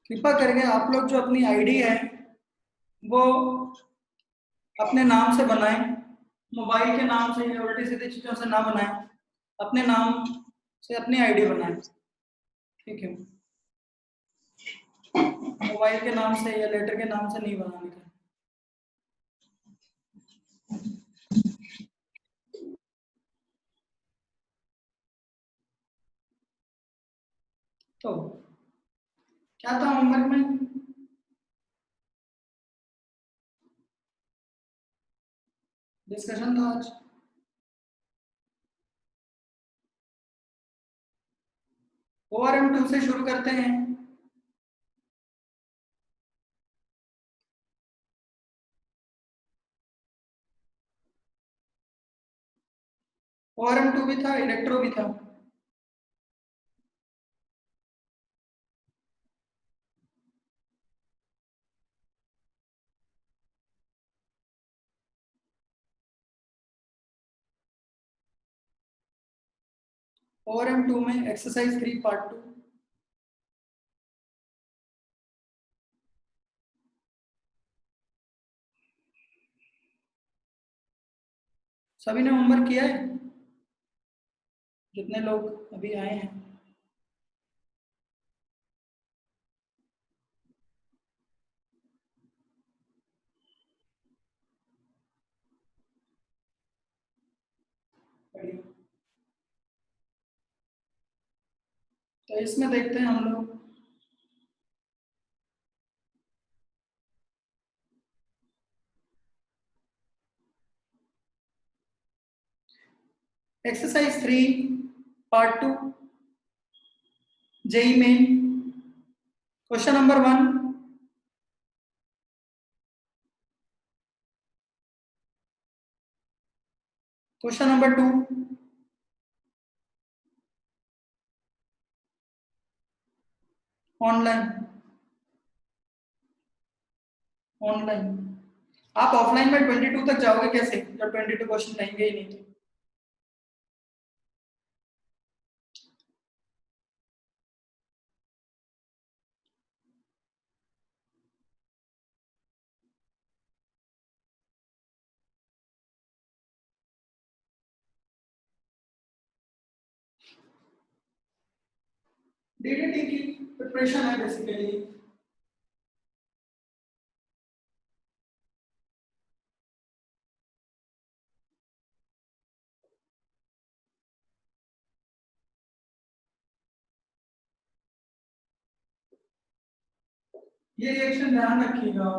कृपा करके आप लोग जो अपनी आईडी है वो अपने नाम से बनाएं, मोबाइल के नाम से या उल्टी सीधी चीजों से ना बनाएं, अपने नाम से अपनी आईडी बनाएं। ठीक है, मोबाइल के नाम से या लेटर के नाम से नहीं बनाने का। तो क्या था होमवर्क में? डिस्कशन था आज। ORM 2 से शुरू करते हैं। ORM 2 भी था, इलेक्ट्रो भी था। ORM 2 में एक्सरसाइज 3 पार्ट 2। सभी ने होमवर्क किया है? जितने लोग अभी आए हैं। बढ़िया। तो इसमें देखते हैं हम लोग exercise 3 part 2, JEE main. Question number 1, question number 2, online. Online आप ऑफलाइन में 22 तक जाओगे कैसे जब 22 क्वेश्चन रहेंगे ही नहीं तो? डीडीटी की प्रिपरेशन है बेसिकली। ये रिएक्शन ध्यान रखिएगा।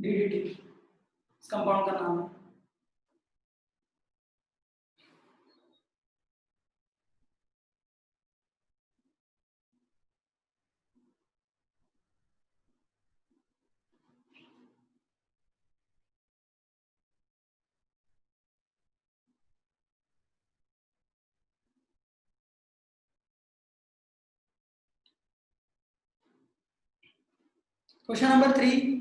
डीडीटी इस कंपाउंड का नाम है। क्वेश्चन नंबर 3,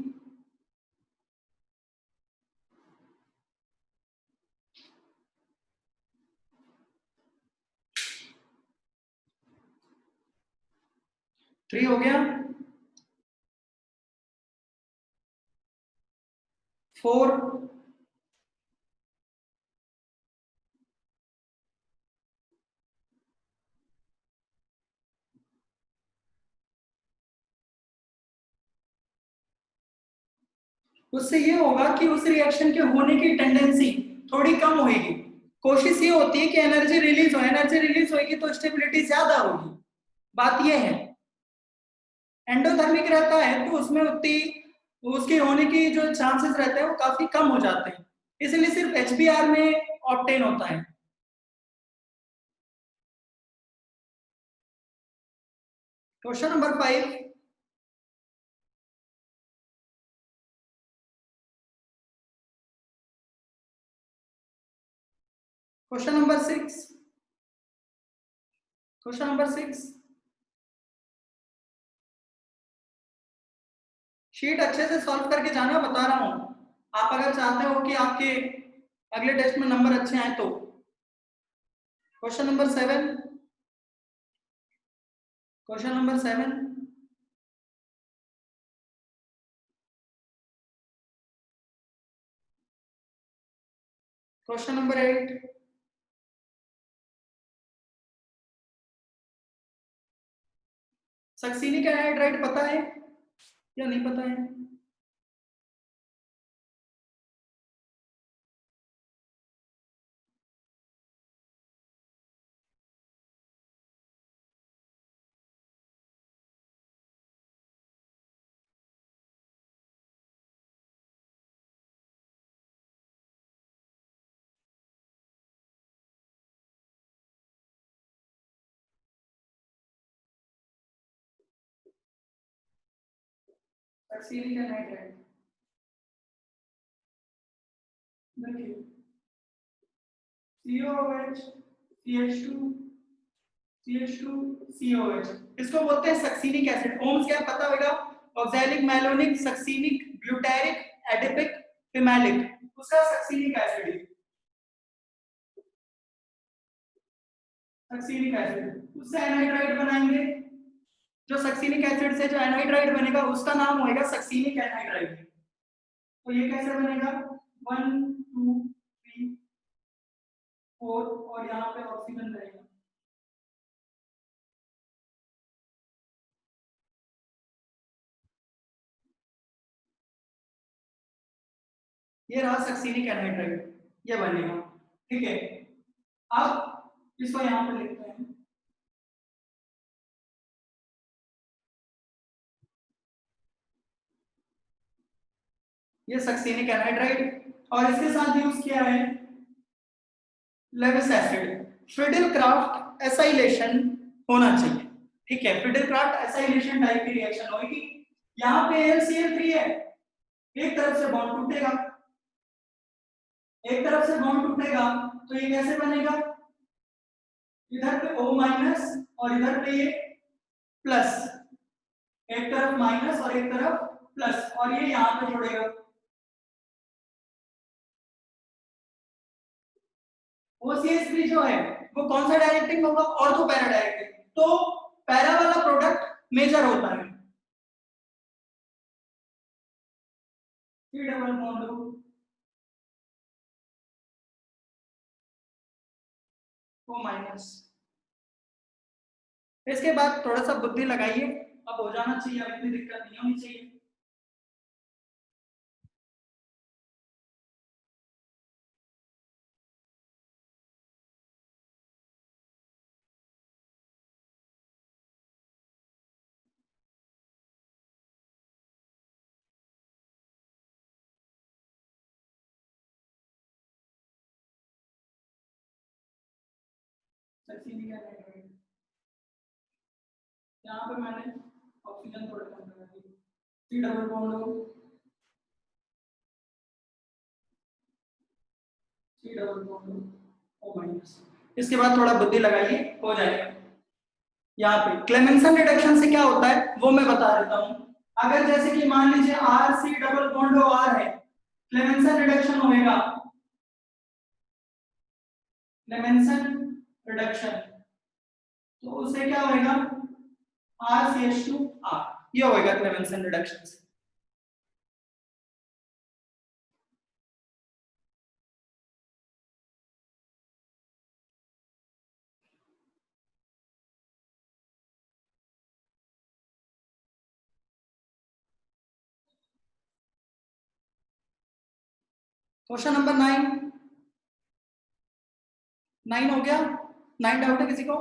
3 हो गया। 4, उससे ये होगा कि उस रिएक्शन के होने की टेंडेंसी थोड़ी कम होगी। कोशिश ये होती है कि एनर्जी रिलीज हो, एनर्जी रिलीज होगी तो स्टेबिलिटी ज्यादा होगी। बात ये है, एंडोथर्मिक रहता है तो उसमें उतनी उसके होने की जो चांसेस रहते हैं वो काफी कम हो जाते हैं, इसलिए सिर्फ HBr में ऑब्टेन होता है। Question number 5, question number 6, question number 6, sheet अच्छे से सॉल्व करके जाना, बता रहा हूं। आप अगर चाहते हो कि आपके अगले टेस्ट में नंबर अच्छे आए तो। Question number 7, question number 7, question number 8, succinic anhydride पता है या नहीं पता है? सक्सीनिक एनहाइड्राइड देखिए, COOH, CH2, CH2, COH, इसको बोलते हैं सक्सीनिक एसिड। ओम्स क्या पता होगा? Oxalic, malonic, succinic, glutaric, adipic, pimelic, उसका सक्सीनिक एसिड है। सक्सीनिक एसिड उससे एनहाइड्राइड बनाएंगे। जो सक्सीनिक एसिड से जो एनहाइड्राइड बनेगा उसका नाम होगा सक्सीनिक एनहाइड्राइड। तो ये कैसे बनेगा? 1 2 3 4 और यहाँ पे ऑक्सीजन रहेगा। ये रहा सक्सीनिक एनहाइड्राइड, ये बनेगा। ठीक है, अब इसको यहाँ पे लिखते हैं। ये सक्सीनिक एनहाइड्राइड और इसके साथ यूज किया है Lewis acid. Friedel Crafts acylation होना चाहिए। ठीक है, फ्रिडल क्राफ्ट एसाइलेशन टाइप की रिएक्शन होगी। यहाँ पे HCl3 है, एक तरफ से बॉन्ड टूटेगा, एक तरफ से बॉन्ड टूटेगा तो ये कैसे बनेगा? इधर पे O माइनस और इधर पे ये प्लस, एक तरफ माइनस और एक तरफ प्लस, और ये यहाँ पे जुड़ेगा। OCH3 जो है वो कौन सा डायरेक्टिंग होगा? Ortho para directing. तो पैरा वाला प्रोडक्ट मेजर होता है। C double bond O minus. इसके बाद थोड़ा सा बुद्धि लगाइए, अब हो जाना चाहिए, अब इतनी दिक्कत नहीं होनी चाहिए। सक्सीनिक एनहाइड्राइड, यहाँ पे मैंने ऑक्सीजन थोड़ा कम कर दी। C double bond C double bond O minus. इसके बाद थोड़ा बुद्धि लगाइए, हो जाएगा। यहाँ पे क्लेमेंसन रिडक्शन से क्या होता है वो मैं बता देता हूँ। अगर जैसे कि मान लीजिए RC डबल बॉन्ड R है, क्लेमेंसन रिडक्शन होएगा, क्लेमेंसन रिडक्शन, तो उससे क्या होएगा? RCH2R, ये होएगा क्लेमेंसन रिडक्शन से। क्वेश्चन नंबर 9, 9 हो गया? 9 डाउट है किसी को?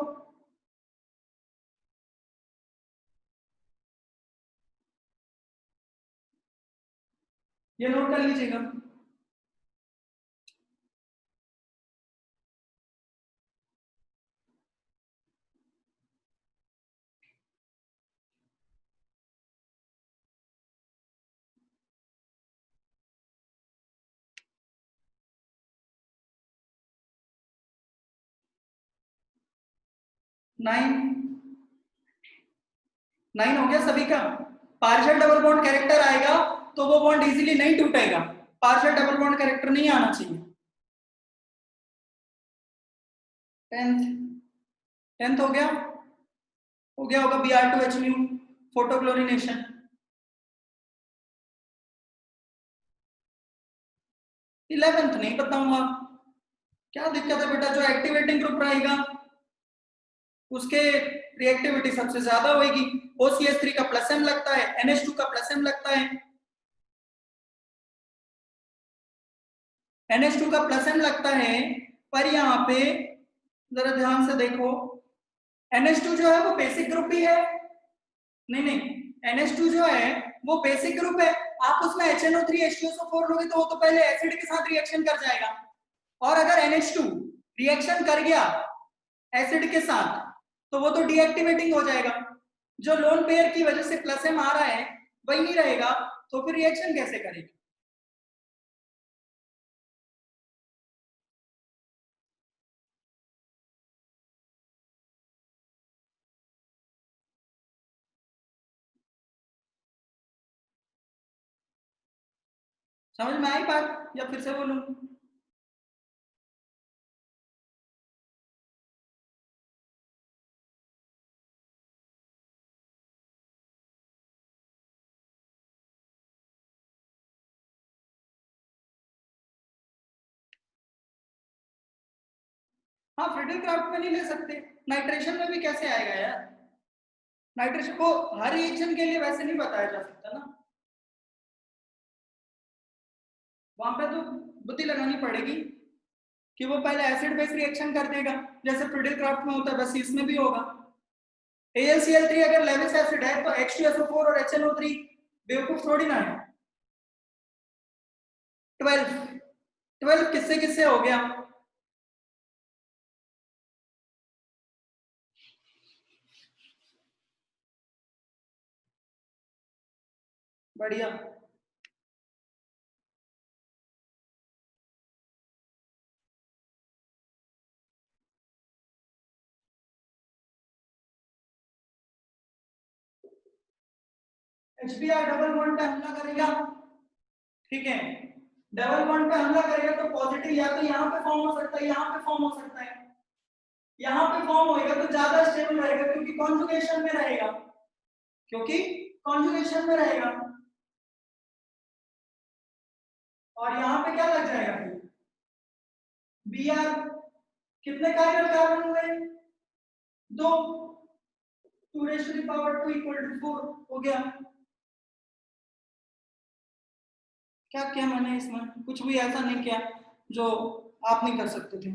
ये नोट कर लीजिएगा। 9 9 हो गया सभी का। पार्शियल डबल बॉन्ड कैरेक्टर आएगा तो वो बॉन्ड इजीली नहीं टूटेगा, पार्शियल डबल बॉन्ड कैरेक्टर नहीं आना चाहिए। 10th 10th हो गया होगा Br2H म्यू फोटोक्लोरिनेशन। 11th नहीं बताऊंगा, क्या दिक्कत है बेटा, जो एक्टिवेटिंग ग्रुप रहेगा उसके रिएक्टिविटी सबसे ज्यादा होगी। OCH3 का प्लस एम लगता है, NH2 का प्लस एम लगता है, NH2 का प्लस एम लगता है। पर यहाँ पे जरा ध्यान से देखो, NH2 जो है वो बेसिक ग्रुप ही है, नहीं NH2 जो है वो बेसिक ग्रुप है। आप उसमें HNO3 H2SO4 लोगे तो वो तो पहले एसिड के साथ रिएक्शन कर जाएगा, और अगर NH2 रिएक्शन कर गया एसिड के साथ तो वो तो डीएक्टिवेटिंग हो जाएगा। जो लोन पेयर की वजह से प्लस एम आ रहा है वही नहीं रहेगा, तो फिर रिएक्शन कैसे करेगा। समझ में आई बात या फिर से बोलूं। हाँ फ्रीडल क्राफ्ट में नहीं ले सकते, नाइट्रेशन में भी कैसे आएगा यार, नाइट्रेशन को हर रिएक्शन के लिए वैसे नहीं बताया जा सकता ना, वहां पे तो बुद्धि लगानी पड़ेगी कि वो पहले एसिड बेस रिएक्शन कर देगा जैसे फ्रीडल क्राफ्ट में होता है, बस इसमें भी होगा। AlCl3 अगर लेविस एसिड है तो H2SO4 और HNO3 बेवकूफ थोड़ी ना है। 12 12 किससे किससे हो गया, बढ़िया। HBr डबल बॉन्ड पे हमला करेगा, ठीक है, डबल बॉन्ड पे हमला करेगा तो पॉजिटिव या तो यहाँ पे फॉर्म हो सकता है, यहाँ पे फॉर्म हो सकता है। यहाँ पे फॉर्म होएगा तो ज्यादा स्टेबल रहेगा क्योंकि कॉन्जुगेशन में रहेगा, क्योंकि कॉन्जुगेशन में रहेगा। और यहाँ पे क्या लग जाएगा फिर, Br कितने काइरल कार्बन हुए, 2, 2⁻² = 4 हो गया। क्या क्या मैंने इसमें कुछ भी ऐसा नहीं किया जो आप नहीं कर सकते थे।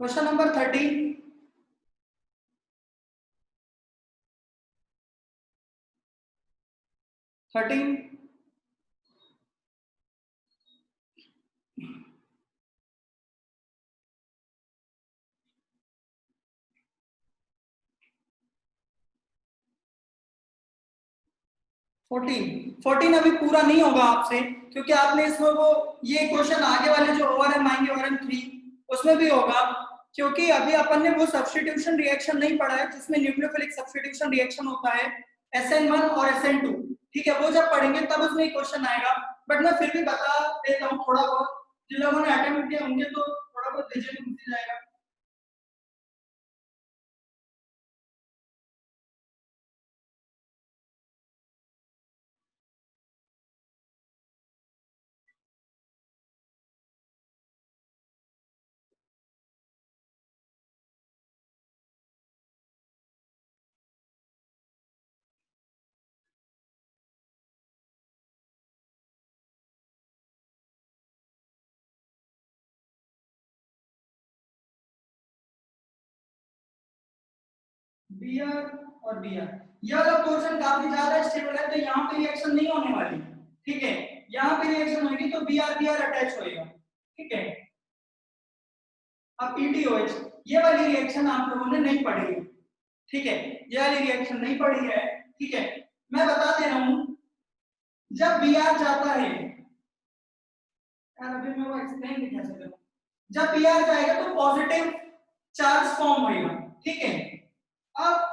क्वेश्चन नंबर 13, 13 14 अभी पूरा नहीं होगा आपसे, क्योंकि आपने इसमें वो ये क्वेश्चन आगे वाले जो ORM आएंगे ORM3 उसमें भी होगा, क्योंकि अभी अपन ने वो सब्स्टिट्यूशन रिएक्शन नहीं पढ़ा है जिसमें न्यूक्लियोफिलिक सब्स्टिट्यूशन रिएक्शन होता है SN1 और SN2, ठीक है, वो जब पढ़ेंगे तब उसमें क्वेश्चन आएगा। बट मैं फिर भी बता देता हूँ थोड़ा बहुत, जिन लोगों ने अटेम्प्ट किया होंगे तो थोड़ा बहुत रिजल्ट मिल जाएगा। Br और Br, ये वाला पोर्शन काफी ज्यादा स्टेबल है तो यहाँ पे रिएक्शन नहीं होने वाली, ठीक है, यहाँ पे रिएक्शन होगी तो Br Br अटैच होएगा, ठीक है। अब PTOH, ये वाली रिएक्शन आप लोगों ने नहीं पढ़ी है, ठीक है, ये वाली रिएक्शन नहीं पढ़ी है, ठीक है। मैं बता दे रहा हूं, जब बी आर जाता है, यार अभी मैं वो एक्सप्लेन नहीं कर सकता, जब बी आर जाएगा तो पॉजिटिव चार्ज फॉर्म होगा, ठीक है। अब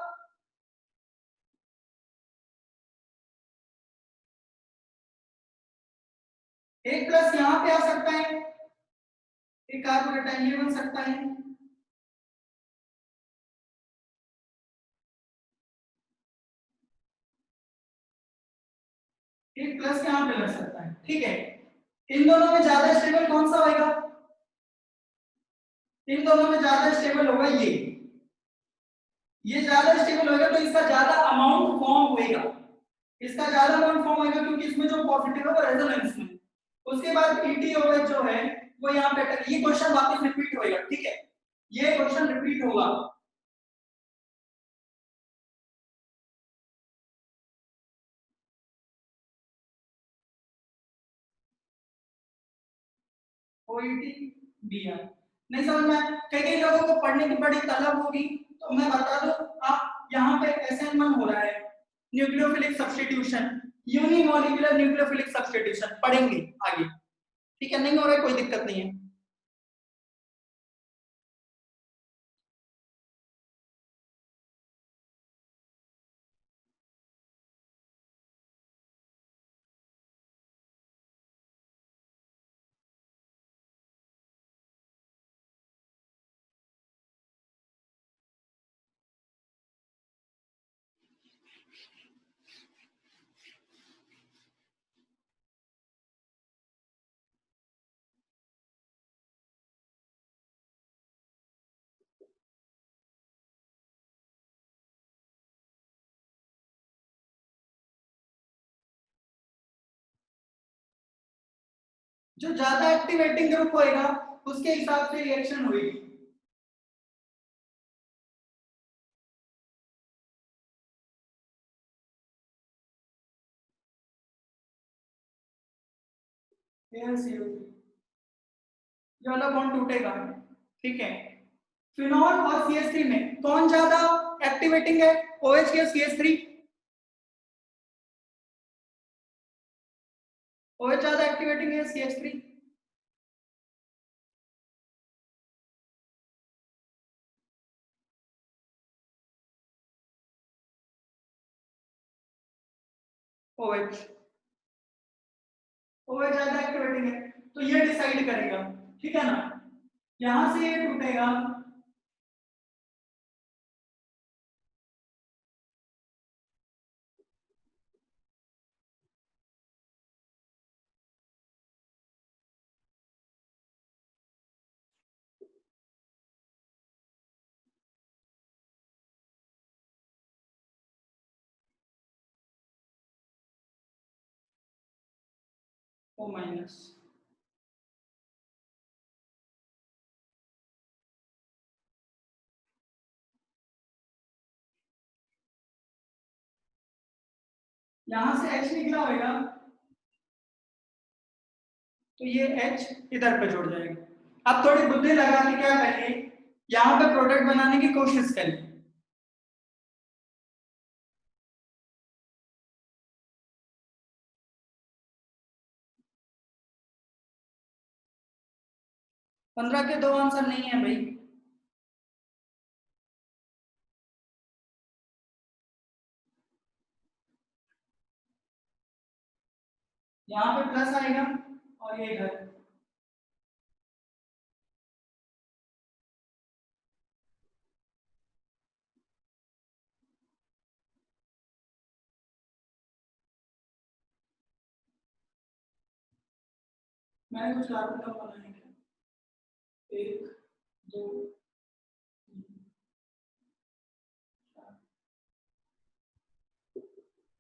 एक प्लस यहां पे आ सकता है, एक कार्बोकेटाइन ये बन सकता है, एक प्लस यहां पे लग सकता है, ठीक है। इन दोनों में ज्यादा स्टेबल कौन सा होगा, इन दोनों में ज्यादा स्टेबल होगा ये ज्यादा स्टेबल होगा, तो इसका ज्यादा अमाउंट फॉर्म होएगा, इसका ज्यादा अमाउंट फॉर्म होएगा क्योंकि इसमें जो पॉजिटिव है वो रेजोनेंस में। उसके बाद ETOH जो है वो यहाँ पे ये क्वेश्चन वापस रिपीट होएगा, ठीक है, ये क्वेश्चन रिपीट होगा। OET BR नहीं समझ में, कई कई लोगों को पढ़ने की बड़ी तलब होगी, तो मैं बता दूं, आप यहाँ पे SN1 हो रहा है, nucleophilic substitution, unimolecular nucleophilic substitution पढ़ेंगे आगे, ठीक है, नहीं हो रहा है कोई दिक्कत नहीं है। जो ज्यादा एक्टिवेटिंग ग्रुप होएगा उसके हिसाब से रिएक्शन होगी। AlCO3 ये वाला बॉन्ड टूटेगा, ठीक है। फिनॉल और CH3 में कौन ज्यादा एक्टिवेटिंग है, OH या CH3? OH ज्यादा एक्टिवेटिंग है, CH3? OH OH ज्यादा एक्टिवेटिंग है, तो ये डिसाइड करेगा, ठीक है ना। यहां से ये टूटेगा, O-। यहां से H निकला होगा, तो ये H इधर पे जुड़ जाएगा। अब थोड़ी बुद्धि लगा के क्या करिए, यहाँ पे प्रोडक्ट बनाने की कोशिश करिए। पंद्रह के दो आंसर नहीं है भाई, यहाँ पे प्लस आएगा और ये इधर। मैंने कुछ लागू कम बनाने के, एक दो तीन चार,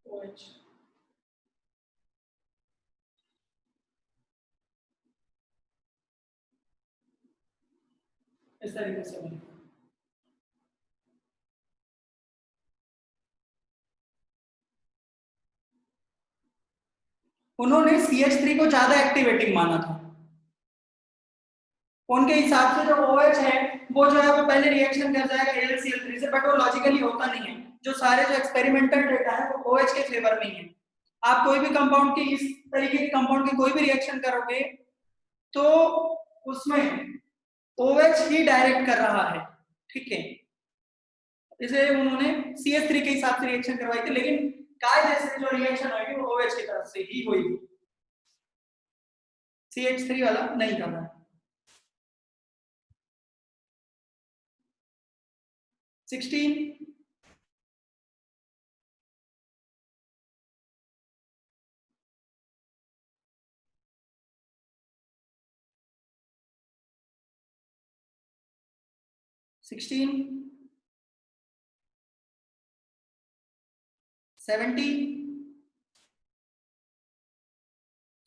OH इस तरीके से बनेगा। उन्होंने CH3 को ज्यादा एक्टिवेटिंग माना था, उनके हिसाब से जो OH है वो जो है वो पहले रिएक्शन कर जाएगा AlCl3 से, बट वो लॉजिकली होता नहीं है। जो सारे जो एक्सपेरिमेंटल डेटा है वो OH के फेवर में ही है। आप कोई भी कंपाउंड की, इस तरीके के कंपाउंड की कोई भी रिएक्शन करोगे तो उसमें OH ही डायरेक्ट कर रहा है, ठीक है। इसे उन्होंने CH3 के हिसाब से रिएक्शन करवाई थी, लेकिन कायदे से जो रिएक्शन होगी वो OH की तरफ से ही होगी, CH3 वाला नहीं करना है। 16 16 17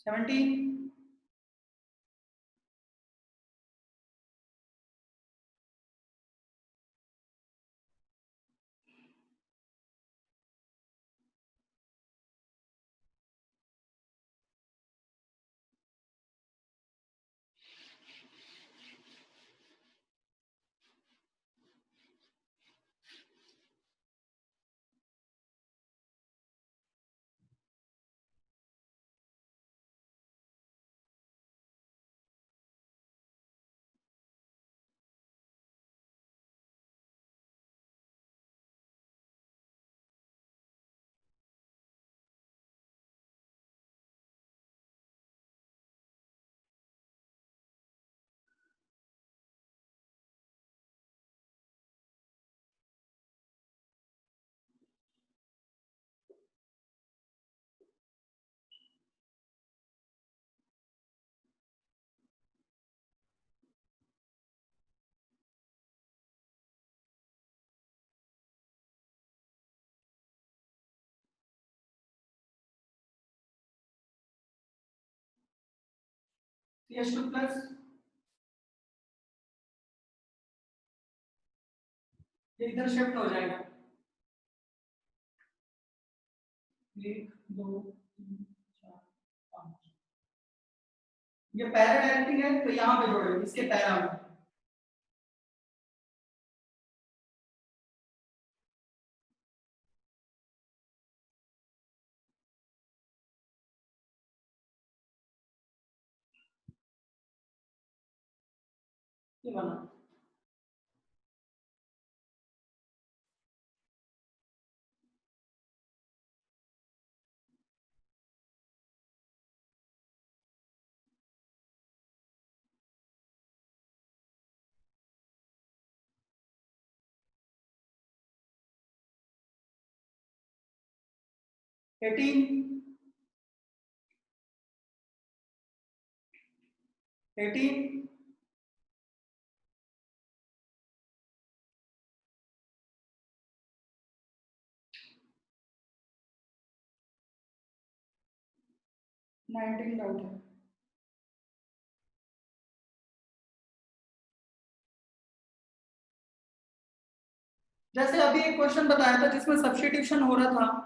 17 CH2 प्लस, ये इधर शिफ्ट हो जाएगा, 1 2 3 4 5, ये पैरा डायरेक्टिंग है तो यहाँ पे जोड़ेंगे इसके पैरा में, ये बना। एटीन 18 19 डाउट है। जैसे अभी एक क्वेश्चन बताया था जिसमें सब्स्टिट्यूशन हो रहा था,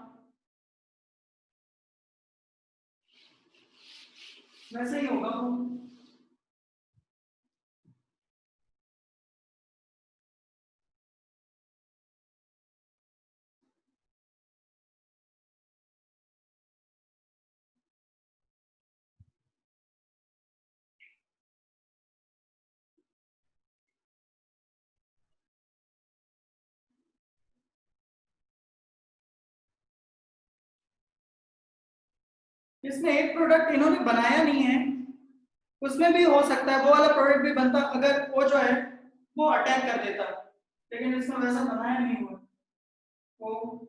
वैसे ही होगा वो। इसमें एक प्रोडक्ट इन्होंने बनाया नहीं है, उसमें भी हो सकता है वो वाला प्रोडक्ट भी बनता अगर वो जो है वो अटैक कर देता, लेकिन इसमें वैसा बनाया नहीं हुआ तो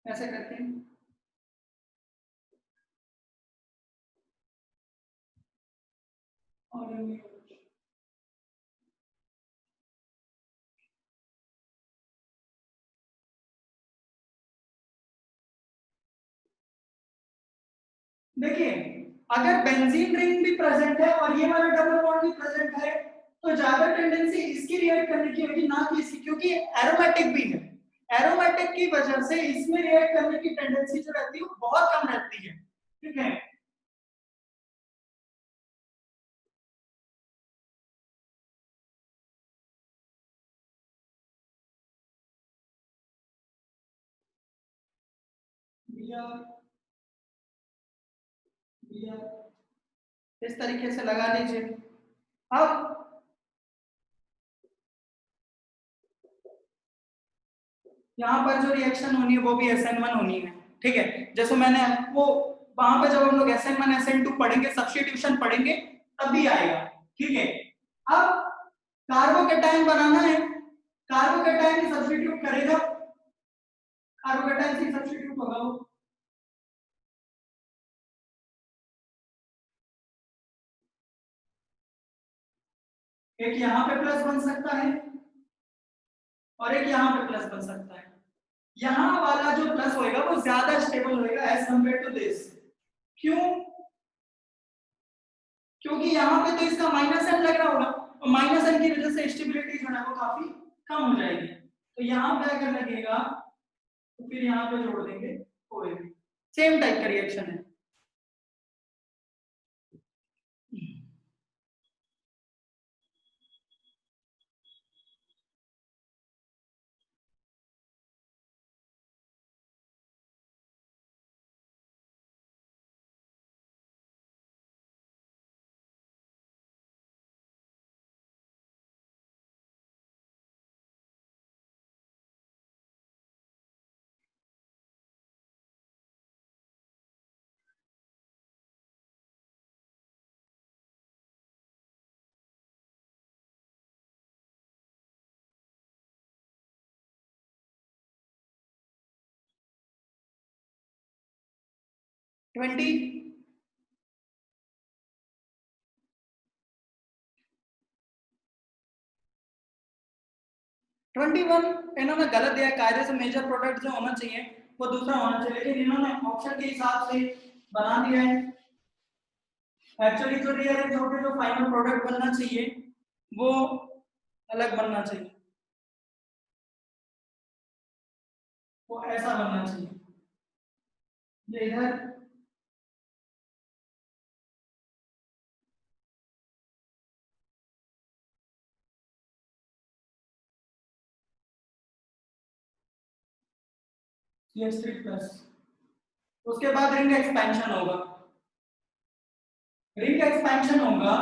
ऐसे करते हैं। और देखिए, अगर बेंजीन रिंग भी प्रेजेंट है और ये वाला डबल बॉन्ड भी प्रेजेंट है तो ज्यादा टेंडेंसी इसकी रिएक्ट करने की होगी ना कि इसकी, क्योंकि एरोमेटिक भी है। एरोमेटिक एरोमेटिक की वजह से इसमें रिएक्ट करने की टेंडेंसी जो रहती है वो बहुत कम रहती है, ठीक है। इस तरीके से लगा लीजिए। अब यहाँ पर जो रिएक्शन होनी है वो भी SN1 होनी है, ठीक है। जैसे मैंने आपको वहां पे जब हम लोग SN1 SN2 पढ़ेंगे, सब्स्टिट्यूशन पढ़ेंगे, तब भी आएगा, ठीक है। अब कार्बोकेटाइन बनाना है, कार्बोकेटाइन सब्स्टिट्यूट करेगा, कार्बोकेटाइन से सब्स्टिट्यूट होगा वो। एक यहाँ पे प्लस बन सकता है और एक यहाँ पे प्लस बन सकता है। यहाँ वाला जो प्लस होएगा वो ज्यादा स्टेबल होएगा एज कंपेयर टू दिस। क्यों? क्योंकि यहाँ पे तो इसका माइनस एन लग रहा होगा और माइनस एन की वजह से स्टेबिलिटी जो है वो काफी कम हो जाएगी। तो यहाँ पे अगर लगेगा तो फिर यहाँ पे जोड़ देंगे OH। सेम टाइप का रिएक्शन है। ट्वेंटी 21 इन्होंने गलत दिया। कायदे से मेजर प्रोडक्ट जो होना चाहिए वो दूसरा होना चाहिए, लेकिन इन्होंने ऑप्शन के हिसाब से बना दिया है। एक्चुअली जो रीअरेंज होकर जो फाइनल प्रोडक्ट बनना चाहिए वो अलग बनना चाहिए, वो ऐसा बनना चाहिए। ये इधर CH3 प्लस, उसके बाद रिंग एक्सपेंशन होगा। रिंग एक्सपेंशन होगा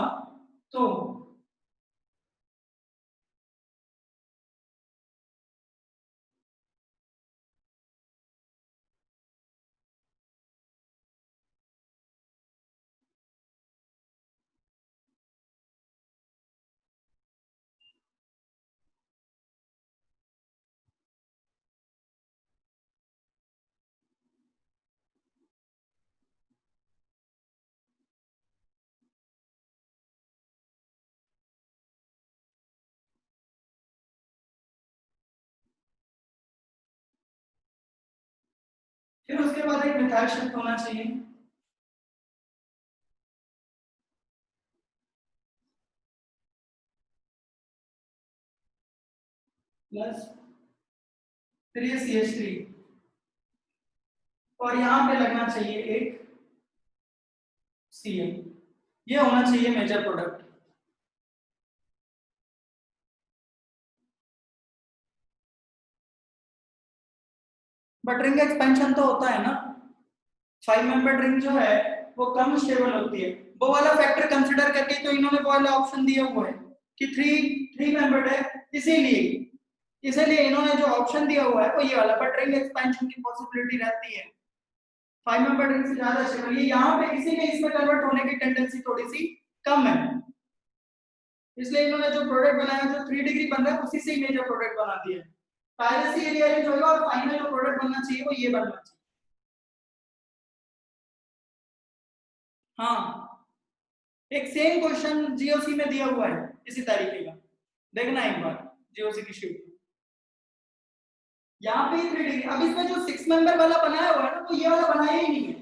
तो फिर उसके बाद एक मिथाइल शिफ्ट होना चाहिए। प्लस फिर ये CH3 और यहां पे लगना चाहिए एक Cl। ये होना चाहिए major product. But ring expansion तो होता है ना, 5 मेंबर रिंग जो है वो कम स्टेबल होती है। वो वाला फैक्टर कंसीडर करके तो इन्होंने वो वाला ऑप्शन दिया हुआ है कि थ्री मेंबर्ड है, इसीलिए इसीलिए इन्होंने जो ऑप्शन दिया हुआ है वो ये वाला। बट रिंग एक्सपेंशन की पॉसिबिलिटी रहती है 5 मेंबर रिंग से ज्यादा स्टेबल। ये यहाँ पे इसी में इसमें कन्वर्ट होने की टेंडेंसी थोड़ी सी कम है, इसलिए इन्होंने जो प्रोडक्ट बनाया जो 3 डिग्री बन रहा है उसी से ही मेजर प्रोडक्ट बना दिया है। पायरेसी रीअरेंज होगा और फाइनल जो प्रोडक्ट बनना चाहिए वो ये बनना चाहिए। हाँ, एक सेम क्वेश्चन जीओसी में दिया हुआ है इसी तरीके का, देखना एक बार जीओसी की शीट। यहाँ पे 3 डिग्री, अब इसमें जो 6 मेंबर वाला बनाया हुआ है ना तो ये वाला बनाया ही नहीं है।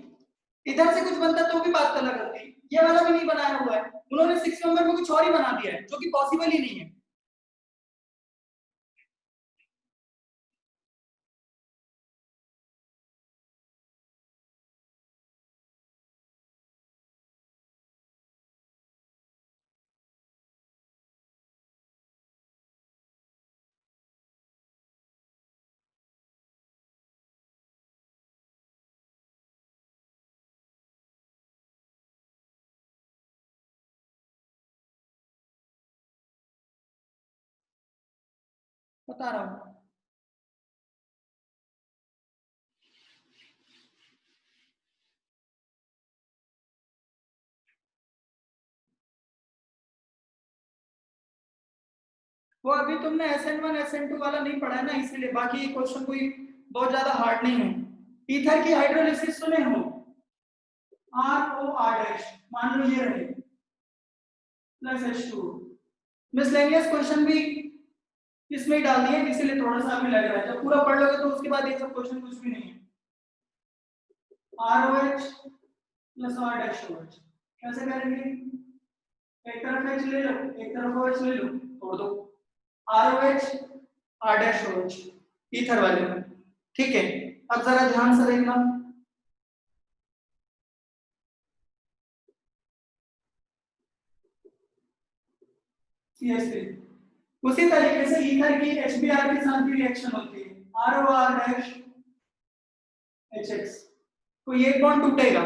इधर से कुछ बनता तो भी बात अलग होती, ये वाला भी नहीं बनाया हुआ है। उन्होंने 6 मेंबर में कुछ और ही बना दिया है जो कि पॉसिबल ही नहीं है। बता रहा हूँ। वो अभी तुमने SN1 SN2 वाला नहीं पढ़ा है ना, इसीलिए। बाकी ये क्वेश्चन कोई बहुत ज्यादा हार्ड नहीं है। ईथर की हाइड्रोलिसिस सुने हो, ROR डैश, मान लो ये रहे प्लस H2। मिसलेनियस क्वेश्चन भी इसमें ही डाल दिए, इसीलिए थोड़ा सा अभी लग रहा है। जब पूरा पढ़ लोगे तो उसके बाद ये सब क्वेश्चन कुछ भी नहीं है। ROH plus R dash OH कैसे करेंगे? एक तरफ H ले लो, एक तरफ OH ले लो, तोड़ दो। ROH R dash OH ether वाले में। ठीक है, अब जरा ध्यान से देखना। CH3 उसी तरीके से ईथर की HBr के साथ भी रिएक्शन होती है, ROR डैश HX। कोई एक बॉन्ड टूटेगा,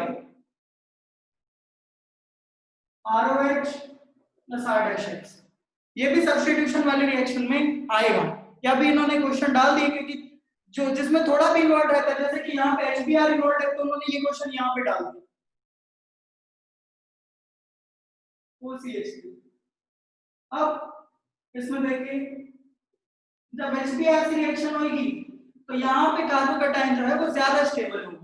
ROH plus R dash X। ये भी सब्स्टिट्यूशन वाले रिएक्शन में आएगा। या भी इन्होंने क्वेश्चन डाल दिए, क्योंकि जो जिसमें थोड़ा भी इन्वॉल्व रहता है, जैसे कि यहाँ पे HBr इन्वॉल्व है, तो उन्होंने ये क्वेश्चन यहाँ पे डाल दिया, OCH3। अब इसमें देखिए, जब HBr से रिएक्शन होगी तो यहाँ पे कार्बोकैटायन जो है वो ज्यादा स्टेबल होगा।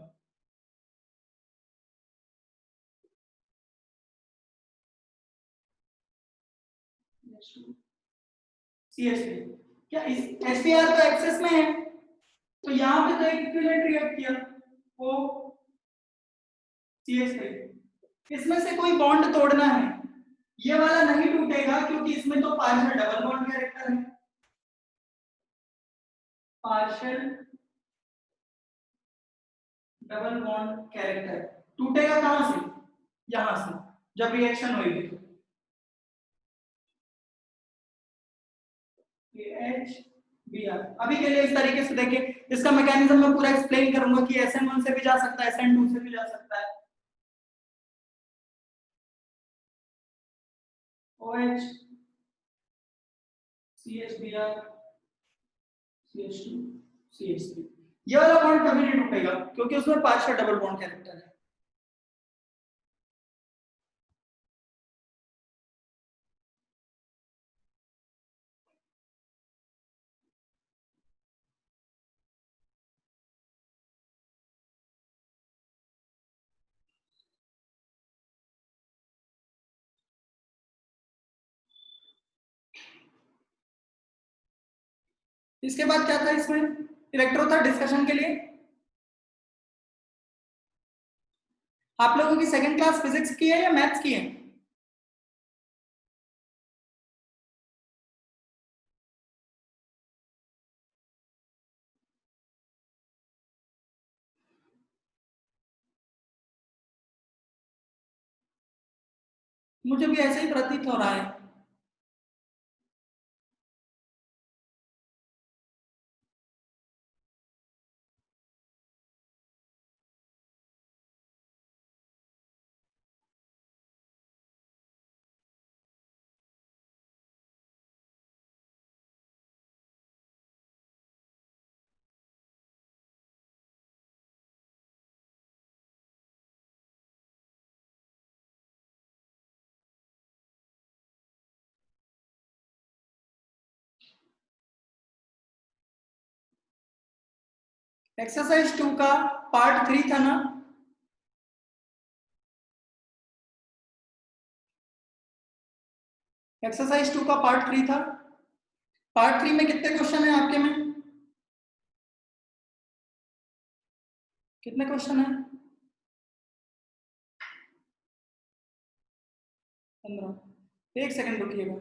CH3 क्या इस HBr तो एक्सेस में है, तो यहाँ पे तो एक इक्विवेलेंट रिएक्ट किया, वो CH3। इसमें से कोई बॉन्ड तोड़ना है, ये वाला नहीं टूटेगा क्योंकि इसमें तो पार्शियल डबल बॉन्ड कैरेक्टर है। पार्शियल डबल बॉन्ड कैरेक्टर टूटेगा कहां से? यहां से, जब रिएक्शन होगी तो। एच बी आर अभी के लिए इस तरीके से देखिए, इसका मैकेनिज्म मैं पूरा एक्सप्लेन करूंगा कि SN1 से भी जा सकता है, SN2 से भी जा सकता है। OH CHBr CH2 CH3, ये वाला बॉन्ड कभी नहीं टूटेगा क्योंकि उसमें पार्शियल डबल बॉन्ड कैरेक्टर है। इसके बाद क्या था इसमें? इलेक्ट्रो था डिस्कशन के लिए। आप लोगों की सेकंड क्लास फिजिक्स की है या मैथ्स की है? मुझे भी ऐसे ही प्रतीत हो रहा है। एक्सरसाइज 2 का पार्ट 3 था ना? एक्सरसाइज 2 का पार्ट 3 था। पार्ट 3 में कितने क्वेश्चन है आपके में? कितने क्वेश्चन है? 15। एक सेकंड रुकिएगा।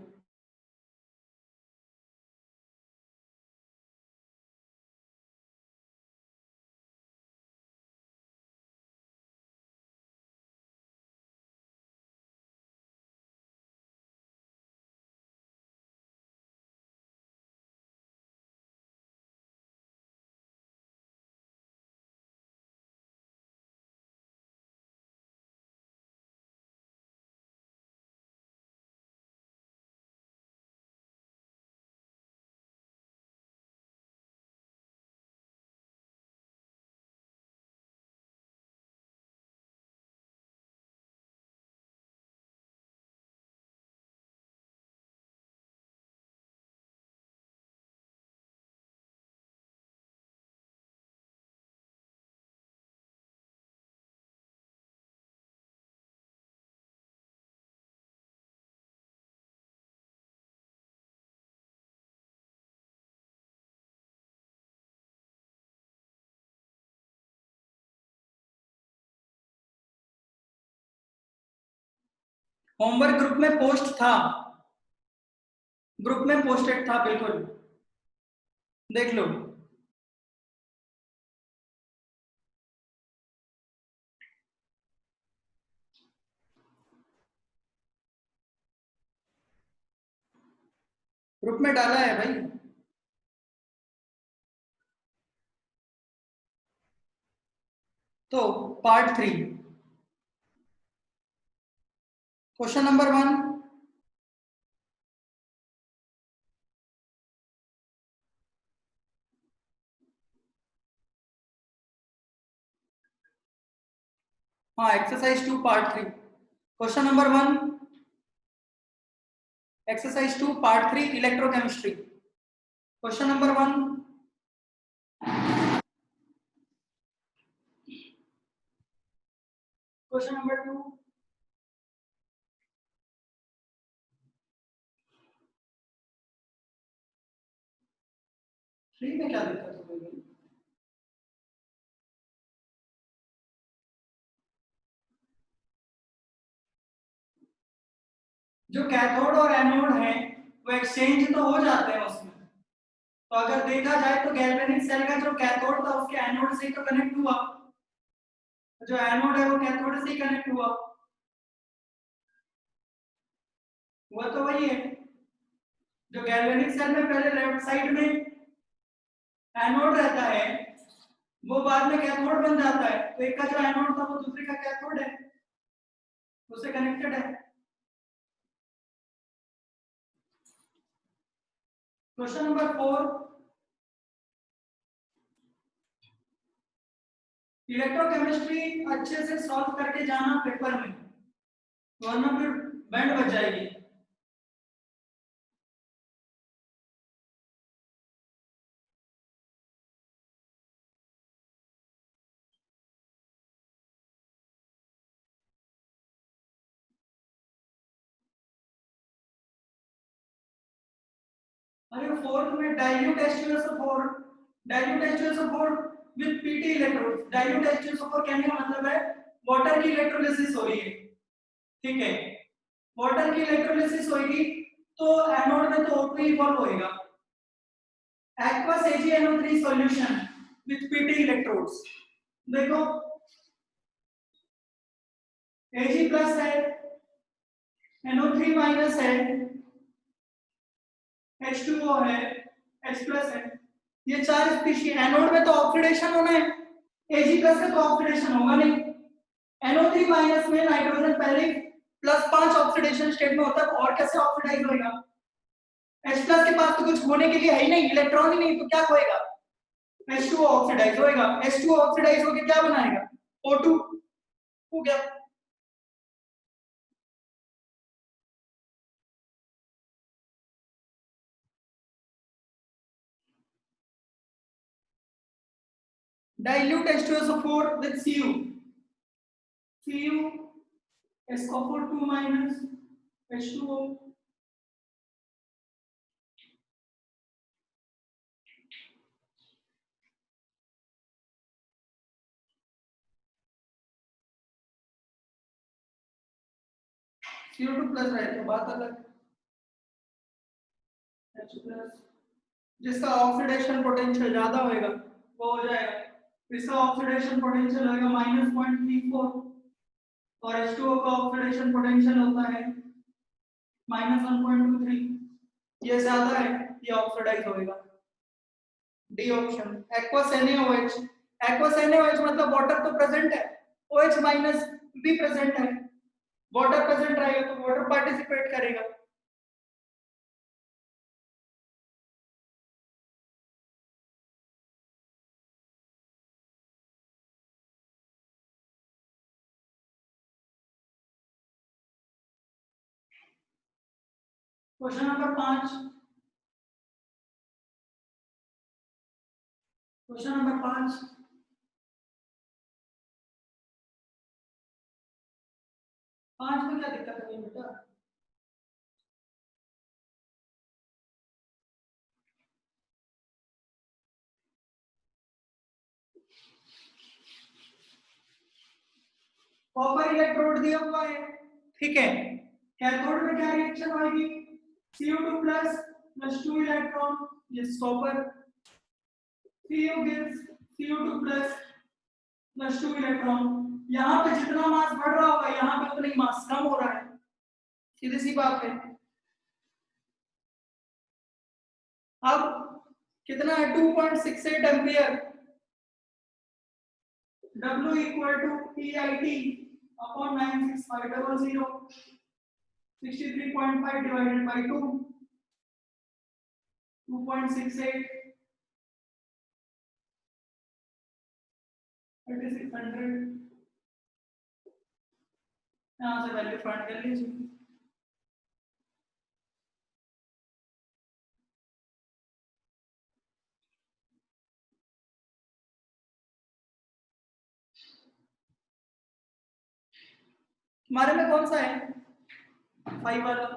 होमवर्क ग्रुप में पोस्ट था, ग्रुप में पोस्टेड था, बिल्कुल देख लो। ग्रुप में डाला है भाई। तो पार्ट 3, क्वेश्चन नंबर 1। हाँ, exercise 2 part 3, question number 1, exercise 2 part 3 electrochemistry. Question number 1, question number 2, three में क्या दिक्कत हो गई? जो कैथोड और एनोड है वो एक्सचेंज तो हो जाते हैं उसमें। तो अगर देखा जाए तो गैल्वेनिक सेल का जो कैथोड था उसके एनोड से ही तो कनेक्ट हुआ, जो एनोड है वो कैथोड से ही कनेक्ट हुआ, वो तो वही है। जो गैल्वेनिक सेल में पहले लेफ्ट साइड में एनोड रहता है वो बाद में कैथोड बन जाता है, तो एक का जो एनोड था वो दूसरे का कैथोड है, उससे कनेक्टेड है। क्वेश्चन नंबर 4, इलेक्ट्रोकेमिस्ट्री अच्छे से सॉल्व करके जाना पेपर में, वरना फिर बैंड बच जाएगी। अरे फोर्थ में dilute H2SO4, dilute H2SO4 with Pt electrode. Dilute H2SO4 कहने का मतलब है वाटर की इलेक्ट्रोलिसिस हो रही है, ठीक है। वाटर की इलेक्ट्रोलिसिस होगी तो एनोड में तो O2 इवॉल्व होएगा। aqueous AgNO3 solution with Pt electrodes, देखो Ag प्लस है, NO3 माइनस है, H2O है, H प्लस है, ये चार स्पीशीज। एनोड में तो ऑक्सीडेशन होना है, Ag प्लस में तो ऑक्सीडेशन होगा नहीं। NO3 माइनस में नाइट्रोजन पहले +5 ऑक्सीडेशन स्टेट में होता है, और कैसे ऑक्सीडाइज होएगा? H प्लस के पास तो कुछ होने के लिए है ही नहीं, इलेक्ट्रॉन ही नहीं, तो क्या होएगा? H2O ऑक्सीडाइज होएगा, H2O ऑक्सीडाइज होके क्या बनाएगा? O2 हो गया। Dilute H2SO4 with Cu, SO4 2 minus H2O, CO2 plus रहे तो बात अलग, H प्लस जिसका ऑक्सीडेशन पोटेंशियल ज्यादा होएगा वो हो जाएगा, इसका ऑक्सीडेशन पोटेंशियल होएगा -0.34 और H2O का ऑक्सीडेशन पोटेंशियल होता है -1.23, ये ज्यादा है, ये ऑक्सीडाइज होएगा। D option aqueous NaOH, aqueous NaOH मतलब वाटर तो प्रेजेंट है, OH माइनस भी प्रेजेंट है, वाटर प्रेजेंट रहेगा तो वाटर पार्टिसिपेट करेगा। क्वेश्चन नंबर 5, क्वेश्चन नंबर 5, 5 में क्या दिक्कत है बेटा? कॉपर इलेक्ट्रोड दिया हुआ है, ठीक है, कैथोड में क्या रिएक्शन होगी, CO2 प्लस प्लस 2 इलेक्ट्रॉन, ये copper, Cu gives CO2 plus plus 2 electron. यहाँ पे जितना मास बढ़ रहा होगा यहाँ पे उतना ही मास कम हो रहा है, सीधी सी बात है। अब कितना है, 2.68 ampere, W equal to PIT upon 96500, 63.5 divided by 2, 2.68, 3600। यहाँ से वैल्यू फाइंड कर लीजिए। हमारे में कौन सा है, 5 वाला।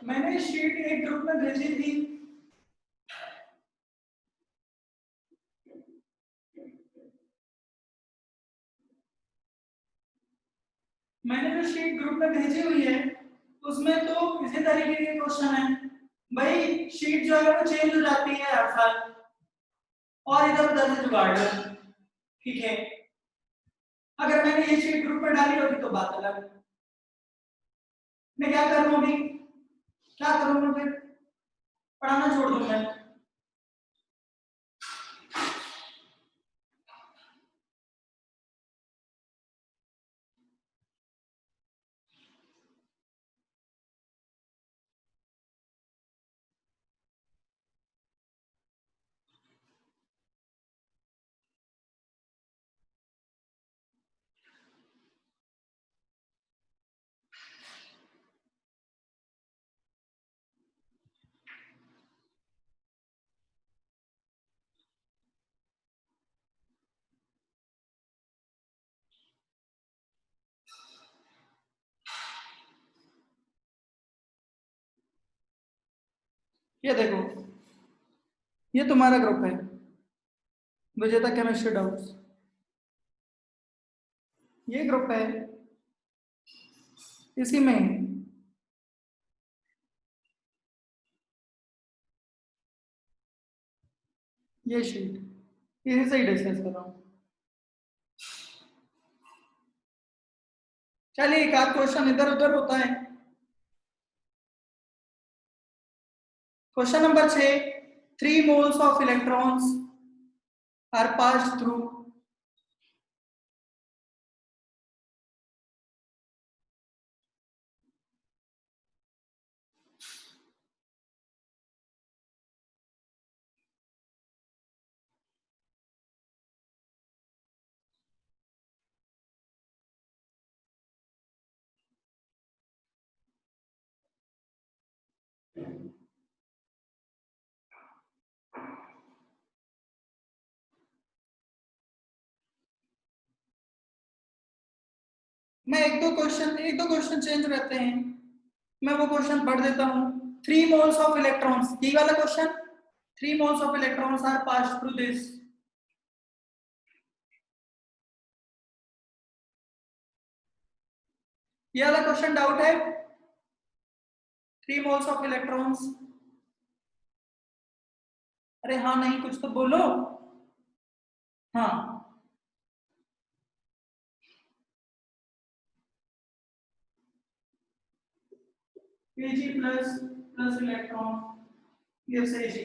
मैंने शीट एक ग्रुप में भेजी थी, मैंने जो शीट ग्रुप में भेजी हुई है उसमें तो इसी तरीके के क्वेश्चन है भाई। शीट जो है वो चेंज हो जाती है हर साल, और इधर उधर से जुगाड़ लो, ठीक है। अगर मैंने ये शीट ग्रुप में डाली होती तो बात अलग। मैं क्या करूं अभी, क्या करूं मैं, फिर पढ़ाना छोड़ दूं मैं। ये देखो, ये तुम्हारा ग्रुप है विजेता केमिस्ट्री डाउट्स, ये ग्रुप है, इसी में ये शीट, इसी से ही डिस्कस कर रहा हूँ। चलिए एक आध क्वेश्चन इधर उधर होता है। Question number 6, 3 moles of electrons are passed through मैं एक दो क्वेश्चन चेंज रहते हैं, मैं वो क्वेश्चन पढ़ देता हूँ। 3 moles of electrons, यही वाला question, 3 moles of electrons are passed through this. ये वाला क्वेश्चन डाउट है? 3 moles of electrons. अरे हाँ नहीं कुछ तो बोलो. हाँ Ag plus electron gives Ag.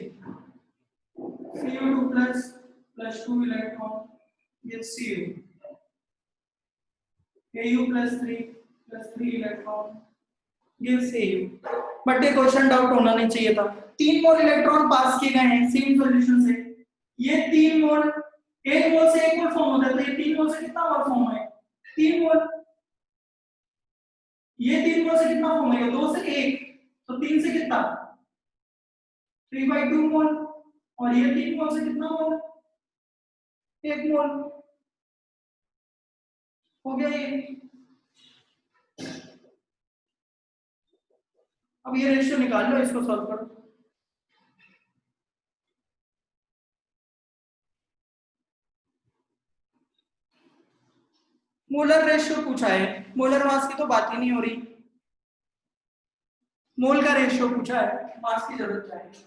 Cu2 plus 2 electron gives Cu. Au plus 3 electron gives Au. But ये क्वेश्चन डाउट होना नहीं चाहिए था. 3 मोल इलेक्ट्रॉन पास किए गए हैं सेम सॉल्यूशन से. ये 3 मोल, 1 मोल से 1 मोल फॉर्म होता है, तो ये 3 मोल से कितना मोल फॉर्म है? 3 मोल. ये 3 मोल से कितना फॉर्म होगा? 2 से 1, तो 3 से कितना? 3/2 मोल. और ये 3 मोल से कितना मोल? 1 मोल. हो गया ये. अब ये रेशियो निकाल लो, इसको सॉल्व करो. मोलर रेशियो पूछा है, मोलर मास की तो बात ही नहीं हो रही. मोल का रेशियो पूछा है, मास की जरूरत क्या है?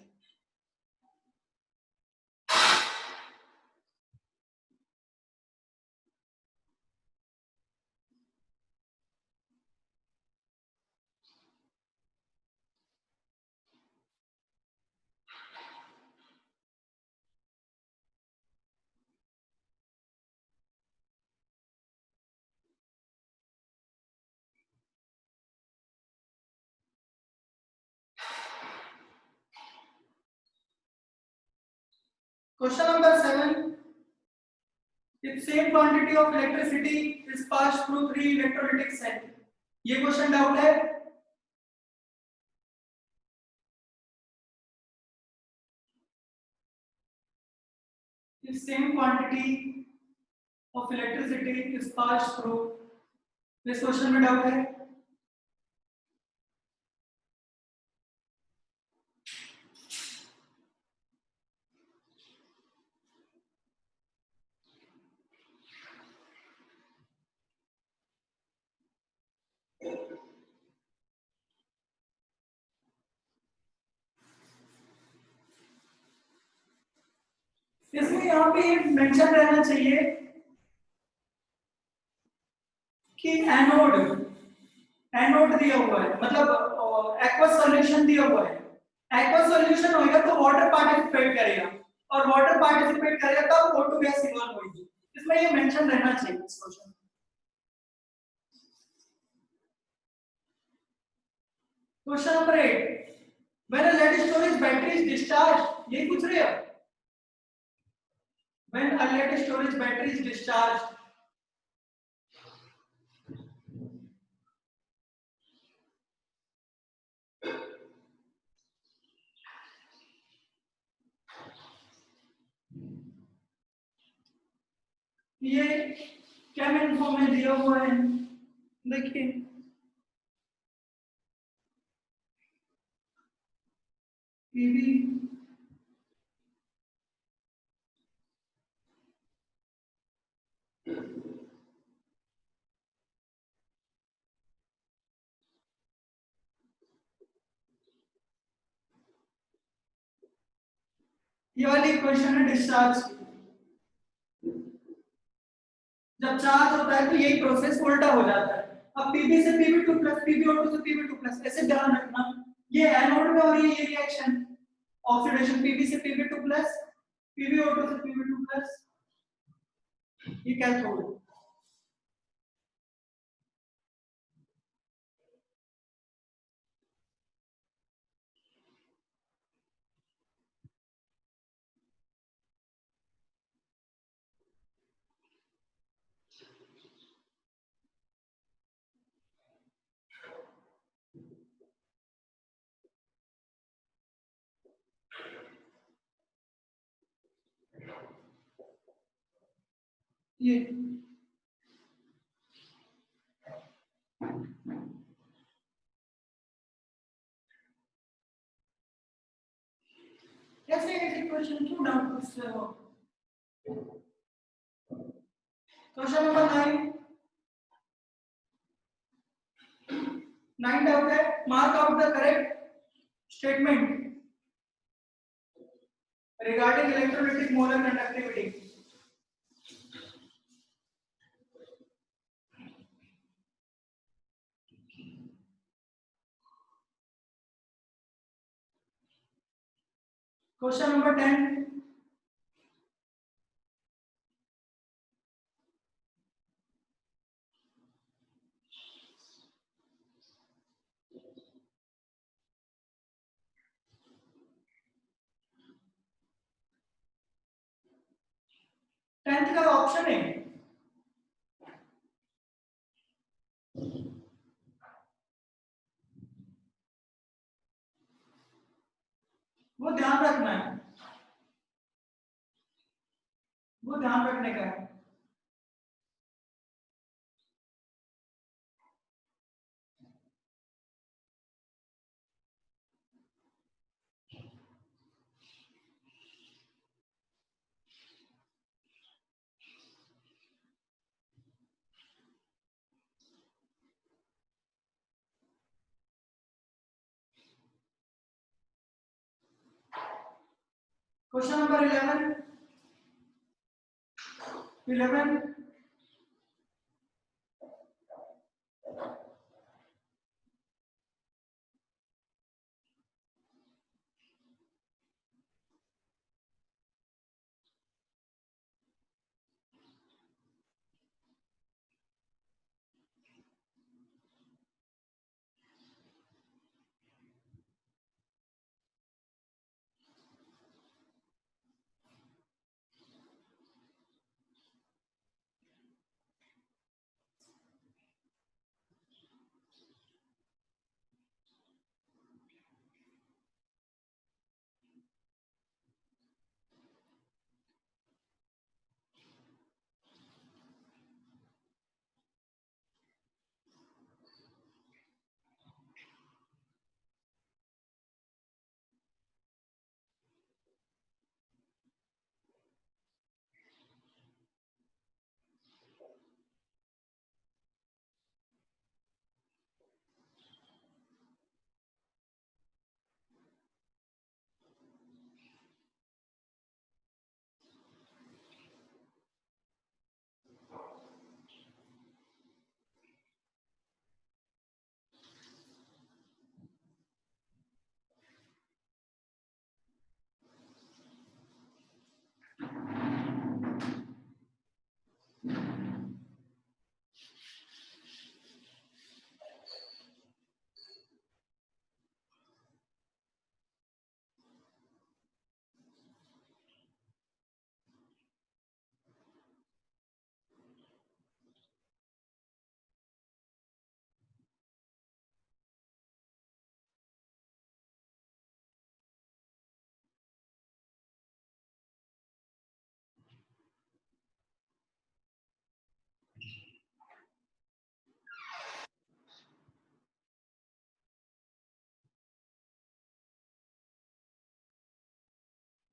Question number 7. If same quantity of electricity is passed through 3 electrolytic cells. ये क्वेश्चन डाउट है? If same quantity of electricity is passed through, इस क्वेश्चन में डाउट है? इसमें यहाँ पे मेंशन रहना चाहिए कि एनोड, एनोड दिया हुआ है, मतलब एक्वस सॉल्यूशन दिया हुआ है. एक्वस सॉल्यूशन होगा तो वाटर पार्टिसिपेट करेगा, और वाटर पार्टिसिपेट करेगा तब O2 गैस इवॉल्व होगी. इसमें ये मेंशन रहना चाहिए इस question. Question number 8. When a lead storage battery is discharged, यही पूछ रहे हो? When a lead storage battery is discharged, ये क्या इन्फॉर्म में दिया हुआ है, देखिए. पीवी ये वाली इक्वेशन है डिस्चार्ज. जब चार्ज होता है तो यही प्रोसेस उल्टा हो जाता है. अब Pb से Pb2 प्लस PbO2 से Pb2 प्लस, ऐसे ध्यान रखना. ये एनोड में हो रही है ये रिएक्शन, ऑक्सीडेशन. Pb से Pb2 प्लस, PbO2 से Pb2 प्लस, ये कैथोड. ये कैसे क्वेश्चन क्यों डाउट पूछते हो? क्वेश्चन नंबर 9 डाउट है, mark out the correct statement regarding electrolytic molar conductivity. Question number 10. Tenth का ऑप्शन है, वो ध्यान रखना है, वो ध्यान रखने का है। Question number 11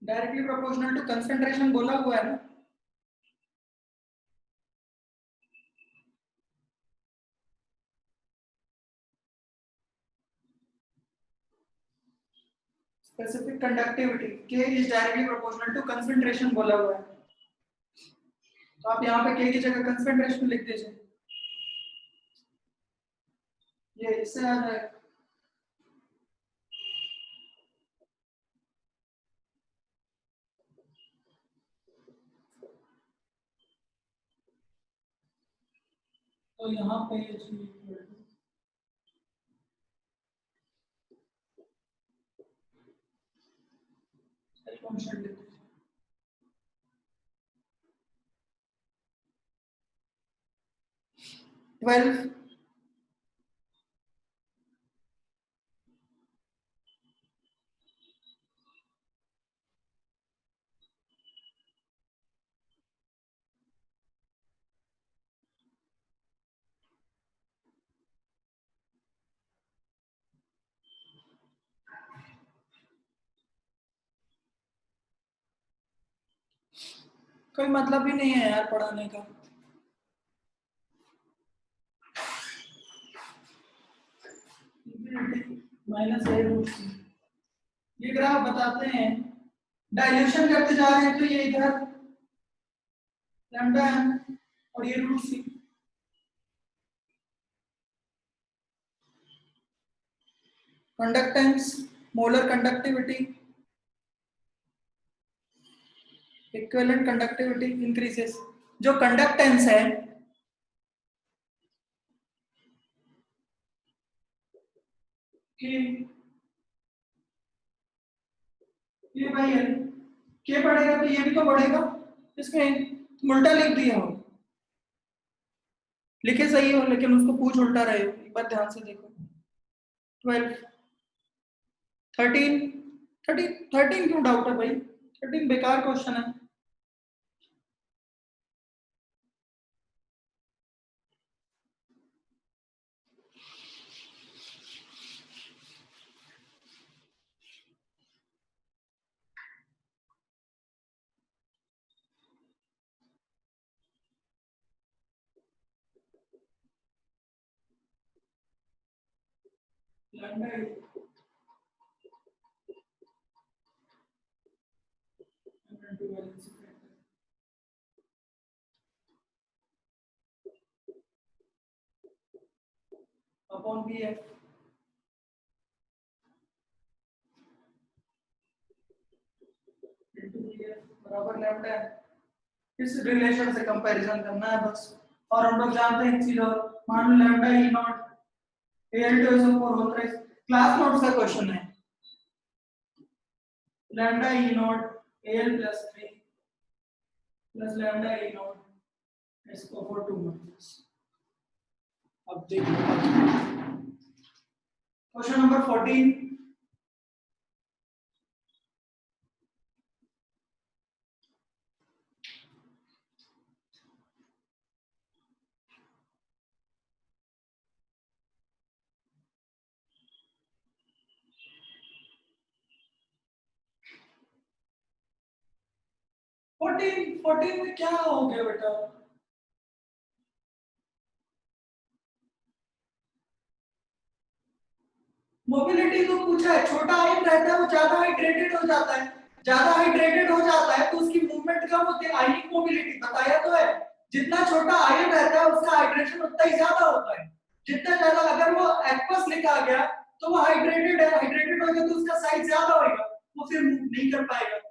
directly proportional to concentration बोला हुआ है ना। Specific conductivity K is directly proportional to concentration बोला हुआ है, तो आप यहाँ पे K की जगह कंसंट्रेशन लिख दीजिए, ये इससे आ जाएगा। तो यहाँ पे कॉन्स्टेंट 12 कोई मतलब भी नहीं है यार पढ़ाने का। माइनस ए रूट सी, ये ग्राफ बताते हैं डाइल्यूशन करते जा रहे हैं तो ये इधर लैम्डा एम और ये root C. Conductance, molar conductivity, equivalent conductivity increases. जो कंडक्टेंस है कि ये भाई है के बढ़ेगा तो ये भी तो बढ़ेगा, इसमें तुम उल्टा लिख दिए हो, लिखे सही हो लेकिन उसको पूछ उल्टा रहे हो, एक बार ध्यान से देखो। 12, 13, 13, 13 क्यों डाउट है भाई, 13 बेकार क्वेश्चन है। Upon B F into B F बराबर लैम्डा है। इस रिलेशन से कंपैरिजन करना है बस। और हम लोग जानते हैं एक चीज और, मान लो lambda E naught AL2 is 4 होता है, क्लास नोट्स का क्वेश्चन है। Lambda E naught AL plus 3 plus lambda e naught इसको for 2 months। अब देखो क्वेश्चन नंबर 14। फोर्टीन में क्या हो गया बेटा, मोबिलिटी तो पूछा है, छोटा आयन रहता है वो ज्यादा हाइड्रेटेड हो जाता है, ज्यादा हाइड्रेटेड हो जाता है तो उसकी मूवमेंट कम होती है, आयनिक मोबिलिटी बताया तो है। जितना छोटा आयन रहता है उसका हाइड्रेशन उतना ही ज्यादा होता है, जितना ज्यादा, अगर वो एक्वस लिखा गया तो वो हाइड्रेटेड है, हाइड्रेटेड हो गया तो उसका साइज ज्यादा होगा, वो फिर मूव नहीं कर पाएगा।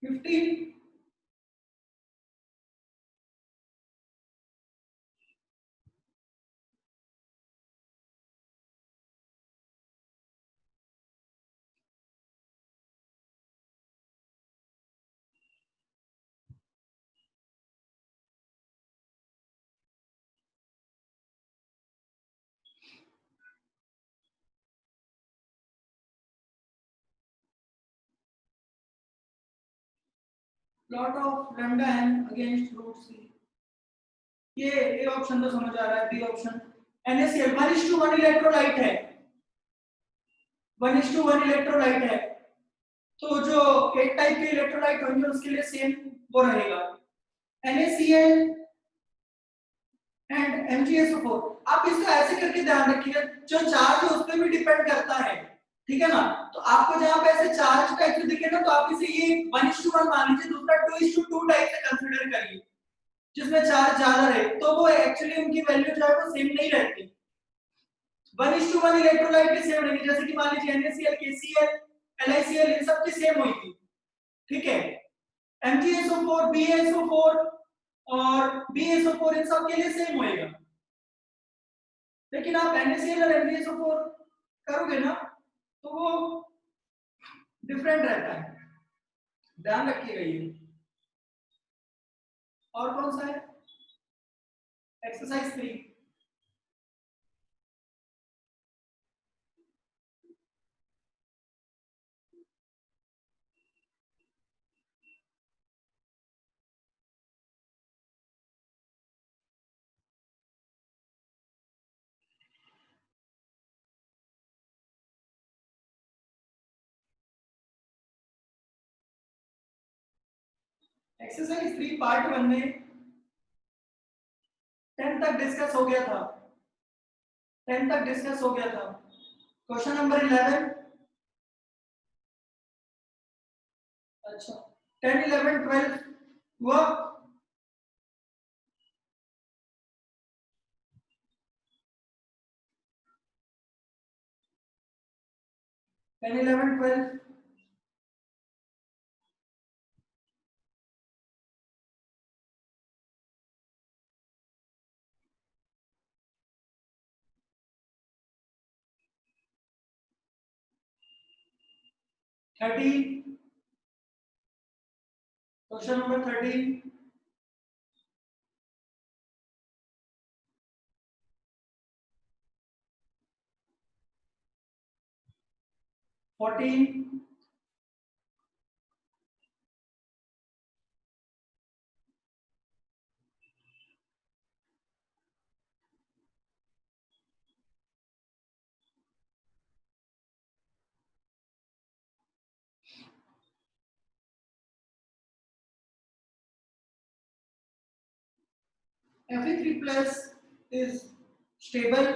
Fifteen, plot of lambda N against root C. ये ए ऑप्शन तो समझ आ रहा है, बी ऑप्शन NaCl 1:1 इलेक्ट्रोलाइट है, 1:1 इलेक्ट्रोलाइट है, तो जो एक टाइप के इलेक्ट्रोलाइट होंगे उसके लिए सेम वो रहेगा NaCl एंड MgSO4। आप इसका ऐसे करके ध्यान रखिएगा, जो चार्ज है उस पर भी डिपेंड करता है, ठीक है ना। तो आपको जहां पे ऐसे चार्ज टाइप से दिखे ना तो आप इसे ये 1:1 मान लीजिए, दूसरा 2:2 टाइप से कंसीडर करिए जिसमें चार्ज ज्यादा रहे, तो वो एक्चुअली उनकी वैल्यू जो है वो सेम नहीं रहती। 1:1 इलेक्ट्रोलाइट के सेम रहेंगे, जैसे कि मान लीजिए NaCl, KCl, LiCl इन सब की सेम होगी, ठीक है। MgSO4, BaSO4 और BaSO4 इन सब के लिए सेम होएगा, लेकिन आप NaCl और MgSO4 करोगे ना तो वो डिफरेंट रहता है, ध्यान रखिएगा ये। और कौन सा है, एक्सरसाइज 3। एक्सरसाइज 3 पार्ट 1 में 10 तक डिस्कस हो गया था। 10 तक डिस्कस हो गया था। Question number 11। अच्छा, 10 11 12 हुआ। 10 11 12 13। Question number 13। 14। Fe3 plus is stable.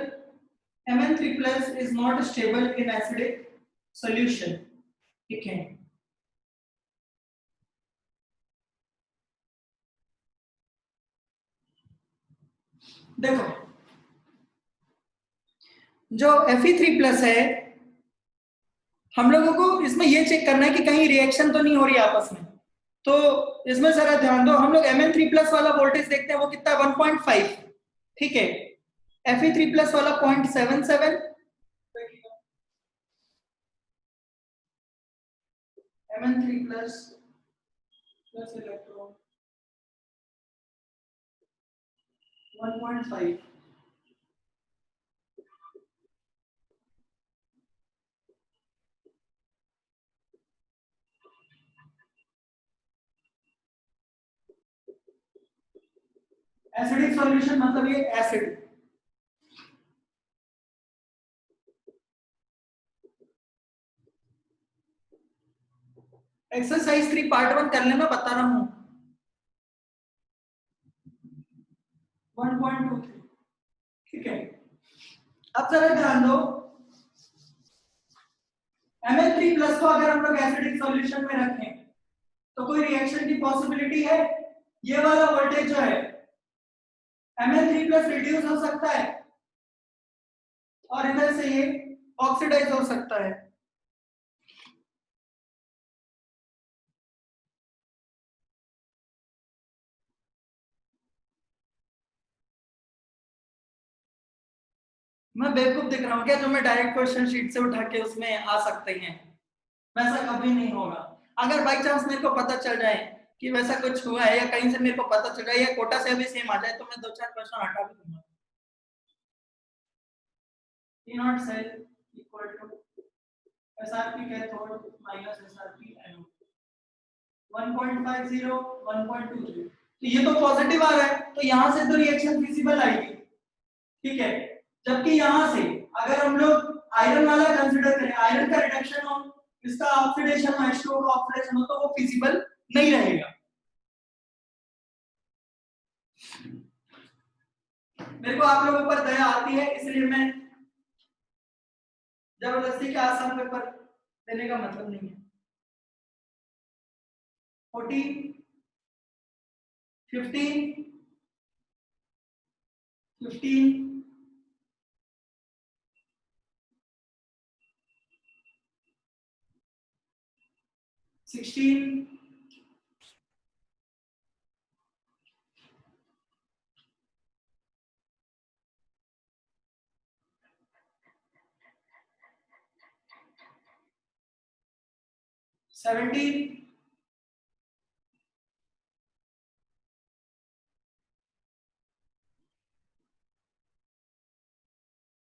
Mn3 plus is not stable in acidic solution. ठीक है। देखो, जो Fe3 प्लस है, हम लोगों को इसमें ये चेक करना है कि कहीं रिएक्शन तो नहीं हो रही आपस में। तो इसमें जरा ध्यान दो, हम लोग Mn3 प्लस वाला वोल्टेज देखते हैं, वो कितना है 1.5। ठीक है। Fe3 प्लस वाला 0.77। Mn3 plus plus electron 1.5। Acidic solution मतलब ये एसिड। एक्सरसाइज 3 पार्ट 1 कर लेना, बता रहा हूं। 1.23। ठीक है। अब जरा ध्यान दो, Mn3 प्लस को अगर हम लोग एसिडिक सॉल्यूशन में रखें तो कोई रिएक्शन की पॉसिबिलिटी है? ये वाला वोल्टेज जो है Mn3 प्लस रिड्यूस हो सकता है और इधर से ये ऑक्सीडाइज हो सकता है। मैं बेवकूफ दिख रहा हूँ क्या जो मैं डायरेक्ट क्वेश्चन शीट से उठा के उसमें आ सकते हैं? वैसा कभी नहीं होगा। अगर बाई चांस मेरे को पता चल जाए कि वैसा कुछ हुआ है या कहीं से मेरे को पता चल जाए या कोटा से भी सेम आ जाए तो मैं 2-4 क्वेश्चन हटा भी दूंगा। E naught cell equal to SRP cathode minus SRP anode 1.50 1.23। तो ये तो पॉजिटिव आ रहा है, तो यहां से तो रिएक्शन फिजिबल आएगी। ठीक है। जबकि यहां से अगर हम लोग आयरन वाला कंसीडर करें, आयरन का रिडक्शन हो, इसका ऑक्सीडेशन हो, H2O का ऑक्सीडेशन हो, तो वो फिजिबल नहीं रहेगा। मेरे को आप लोगों पर दया आती है, इसलिए मैं जबरदस्ती के आसान पेपर देने का मतलब नहीं है। 14 15 15 16 17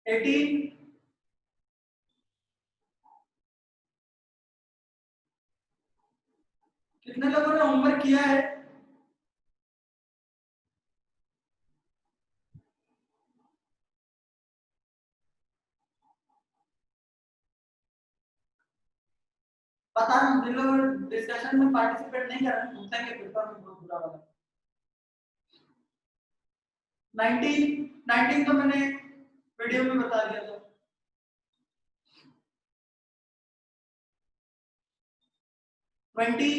18 कितने लोगों ने होमवर्क किया है? पता नहीं जिन लोग डिस्कशन में पार्टिसिपेट नहीं कर रहे पूछेंगे पेपर में बहुत बुरा वाला। 19 तो मैंने वीडियो में बता दिया था। ट्वेंटी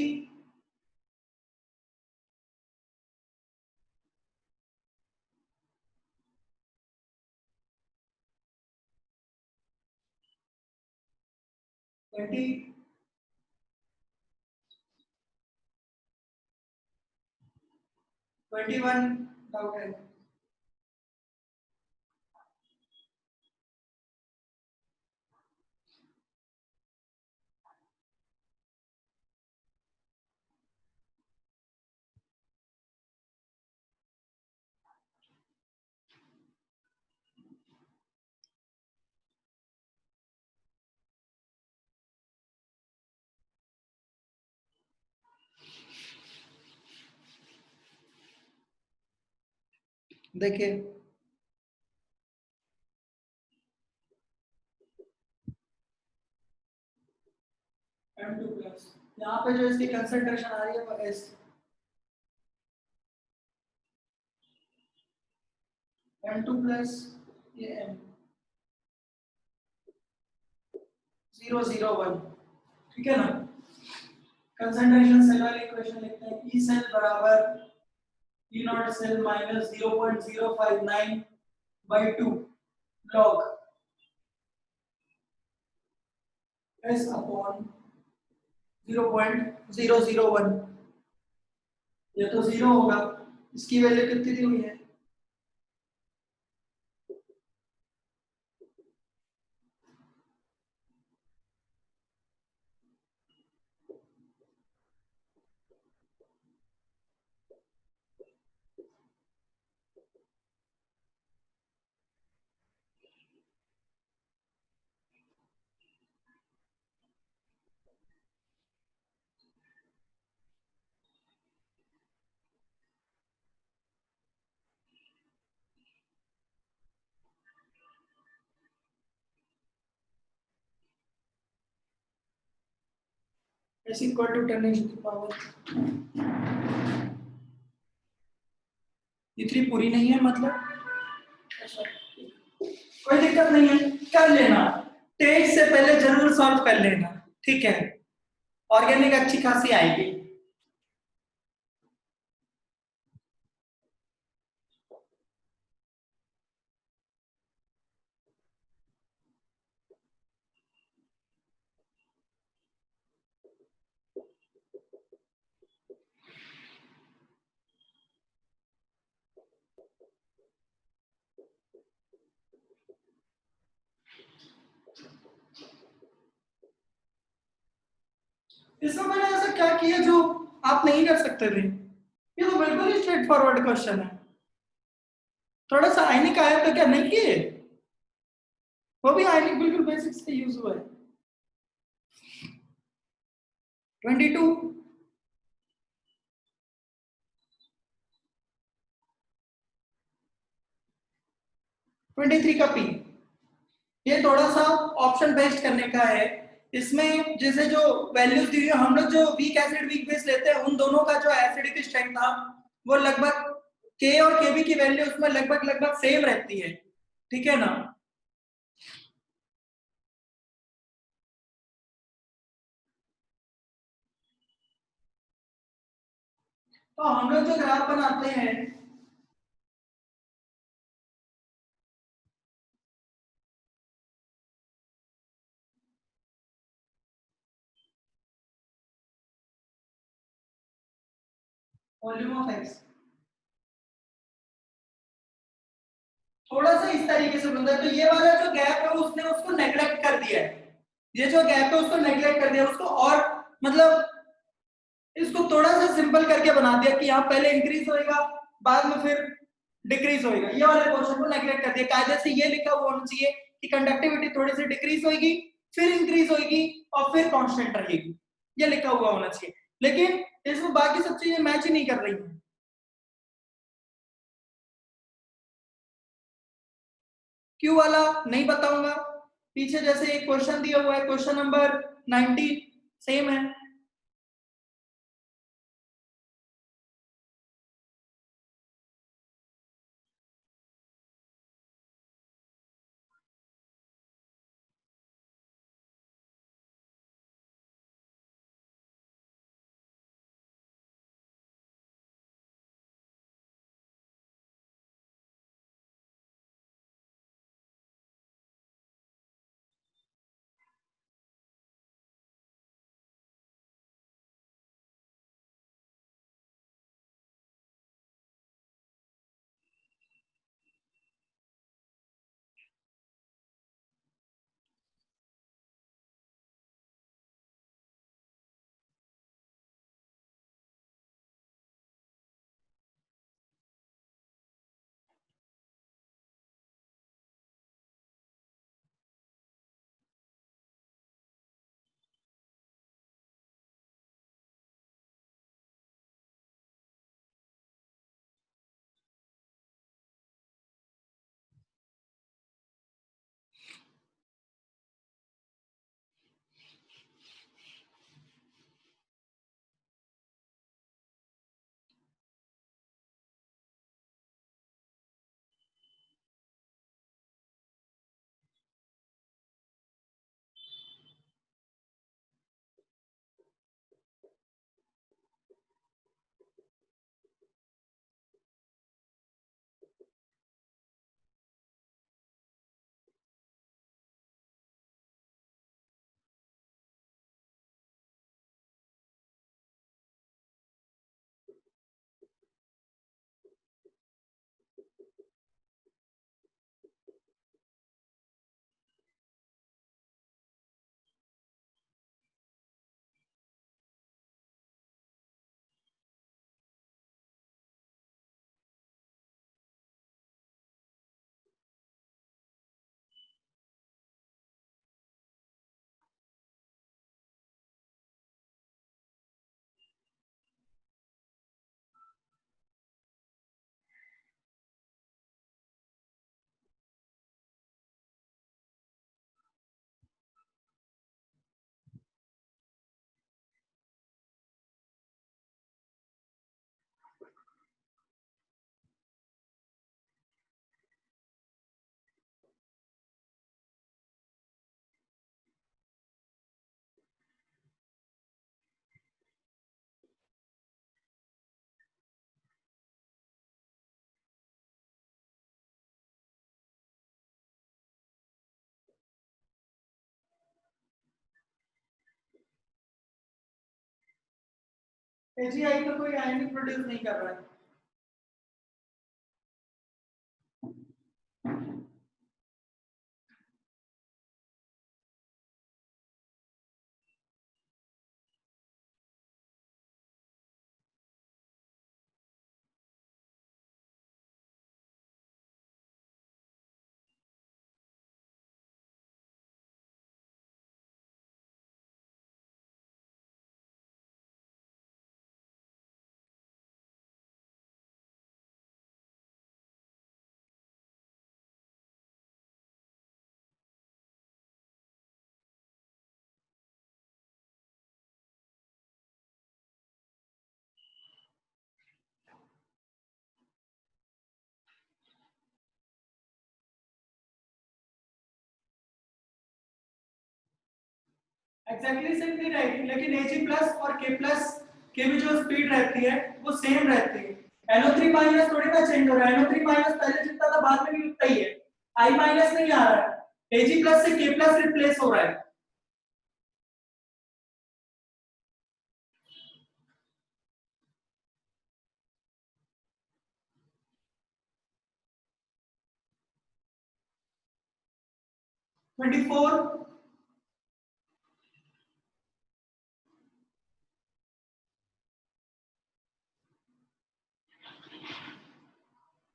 20 21 डाउट है। देखिए M2 प्लस यहाँ पे जो इसकी कंसंट्रेशन आ रही है वो S M2 प्लस ये M 001 ठीक है ना। कंसंट्रेशन सेल वाली इक्वेशन लिखते हैं E सेल बराबर E naught cell minus 0.059 by 2 log S upon 0.001। ये तो 0 होगा, इसकी वैल्यू कितनी दी हुई है? S equal to 10 raised to the power। इतनी पूरी नहीं है मतलब कोई दिक्कत नहीं है, कर लेना। टेस्ट से पहले जरूर सॉल्व कर लेना, ठीक है। ऑर्गेनिक अच्छी खासी आएगी। इसमें मैंने ऐसा क्या किया जो आप नहीं कर सकते थे? ये तो बिल्कुल ही स्ट्रेट फॉरवर्ड क्वेश्चन है। थोड़ा सा आयनिक आयन तो क्या नहीं किए? वो भी आयनिक बिल्कुल बेसिक्स से यूज हुआ है। 22 23 का पी। ये थोड़ा सा ऑप्शन बेस्ड करने का है। इसमें जैसे जो वैल्यूज दी हुई है, हम लोग जो वीक एसिड वीक बेस लेते हैं उन दोनों का जो एसिडिक स्ट्रेंथ था वो लगभग के और केबी की वैल्यू उसमें लगभग लगभग सेम रहती है, ठीक है ना। तो हम लोग जो ग्राफ बनाते हैं वॉल्यूम ऑफ एक्स थोड़ा सा इस तरीके से बनता है। तो ये वाला जो गैप है उसने उसको नेग्लेक्ट कर दिया है। ये जो गैप है उसको नेग्लेक्ट कर दिया, उसको और मतलब इसको थोड़ा सा सिंपल करके बना दिया कि यहाँ पहले इंक्रीज होएगा बाद में फिर डिक्रीज होएगा। ये वाले पोर्शन को नेग्लेक्ट कर दिया। कायदे से ये लिखा हुआ होना चाहिए कि कंडक्टिविटी थोड़ी सी डिक्रीज होगी फिर इंक्रीज होगी और फिर कांस्टेंट रहेगी, ये लिखा हुआ होना चाहिए। लेकिन इसमें बाकी सब चीजें मैच ही नहीं कर रही है। क्यू वाला नहीं बताऊंगा। पीछे जैसे एक क्वेश्चन दिया हुआ है क्वेश्चन नंबर 19 सेम है। AgI तो कोई आयन प्रोड्यूस नहीं कर रहा है। एग्जैक्टली सेम नहीं रहेगी, लेकिन Ag प्लस और K प्लस के भी जो स्पीड रहती है वो सेम रहती है। NO3 माइनस थोड़ी ना चेंज हो रहा है, NO3 माइनस पहले जितना था बाद में भी उतना ही है, I माइनस नहीं आ रहा है, Ag प्लस से K प्लस रिप्लेस हो रहा है। ट्वेंटी फोर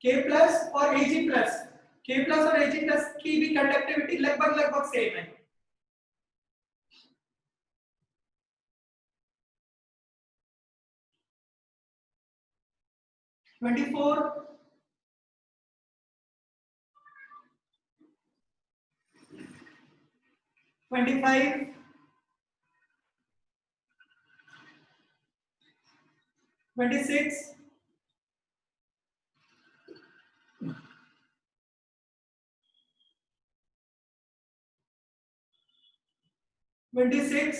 K प्लस और Ag प्लस, K प्लस और Ag प्लस की भी कंडक्टिविटी लगभग लगभग सेम है। ट्वेंटी फोर 25 26, 26,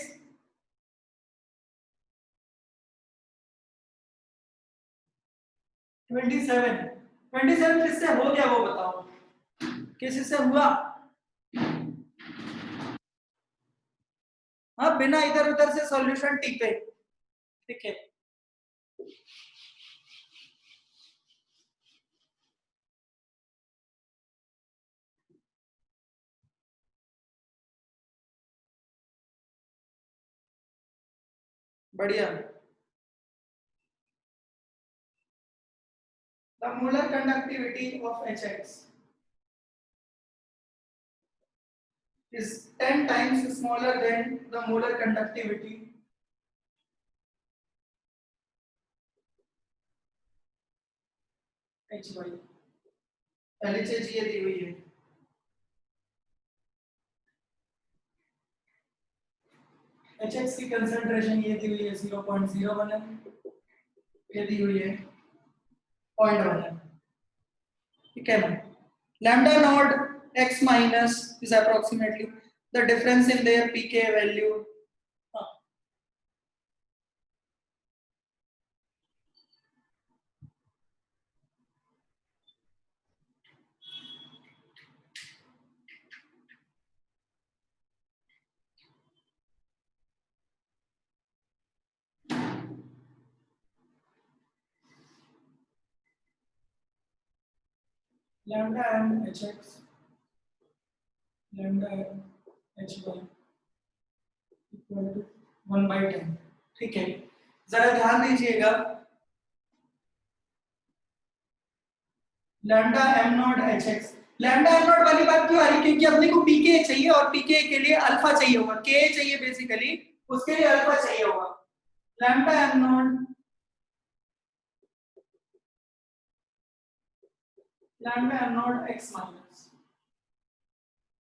27, 27 किससे हो गया वो बताओ, किसी से हुआ? हाँ, बिना इधर उधर से सॉल्यूशन टिके, ठीक है। बढ़िया। The molar conductivity of HX is 10 times smaller than the molar conductivity HY। पहली चीज ये दी हुई है, HX की कंसंट्रेशन ये दी हुई है 0.01 है, ये दी हुई है 0.1 है, ठीक है ना। Lambda naught x minus is approximately the difference in their pK value. Lambda m hx lambda m hy equal to 1/10, ठीक है। जरा ध्यान दीजिएगा, lambda m naught hx, lambda m naught वाली बात क्यों आ रही, क्योंकि अपने को pk चाहिए और pk के लिए अल्फा चाहिए होगा, k चाहिए बेसिकली, उसके लिए अल्फा चाहिए होगा। Lambda m naught, lambda m naught x minus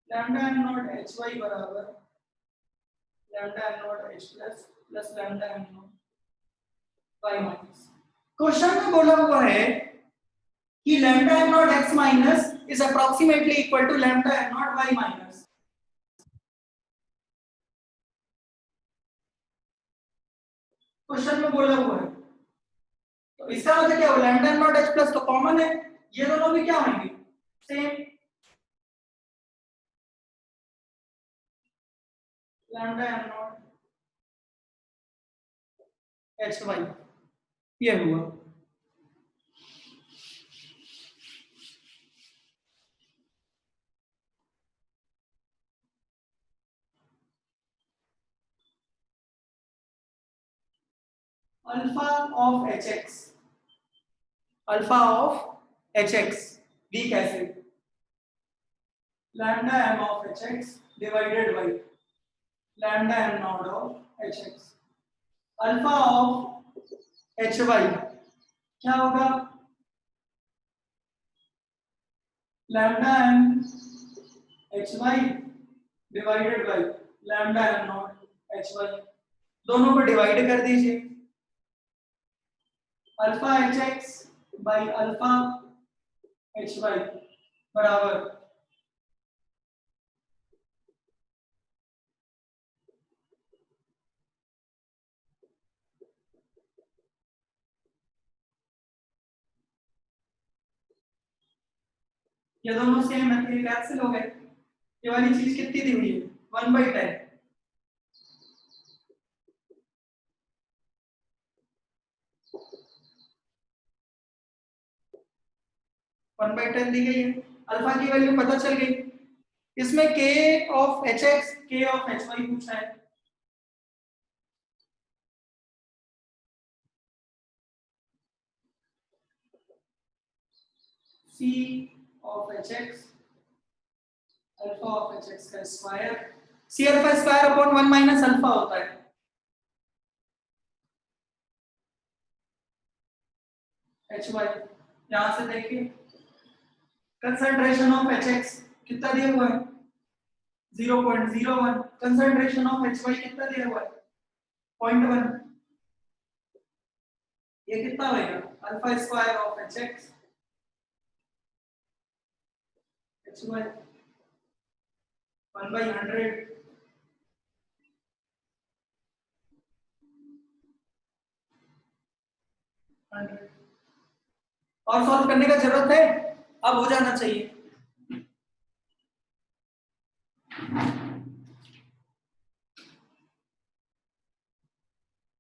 lambda m naught hy बराबर lambda m naught h plus plus lambda m naught y minus. Question में बोला हुआ है कि lambda m naught x minus is approximately equal to lambda m naught y minus. Question में बोला हुआ है, तो इसका मतलब क्या हो, lambda m naught h plus तो कॉमन है, ये दोनों भी क्या होंगे, same. Lambda m naught hy, ये हुआ। Alpha of hx, alpha of hx weak acid, lambda m of hx divided by lambda m not of hx। Alpha of hy क्या होगा, lambda m hy divided by lambda m naught hy, दोनों को divide कर दीजिए, alpha hx by alpha hy बराबर ये दोनों same है, ये कैंसिल हो गए, ये वाली चीज कितनी दी हुई है 1/10, 1/10 दी गई है, अल्फा की वैल्यू पता चल गई। इसमें k of hx k of hy पूछा है, c of hx alpha of hx का square, c alpha square upon 1 minus alpha होता है, hy। यहां से देखिए कंसंट्रेशन ऑफ hx कितना दिया हुआ है 0.01, कंसंट्रेशन ऑफ hy कितना दिया हुआ है 0.1, ये कितना होगा? Alpha square of H X H Y 1/100 100 और सॉल्व करने का जरूरत है, अब हो जाना चाहिए।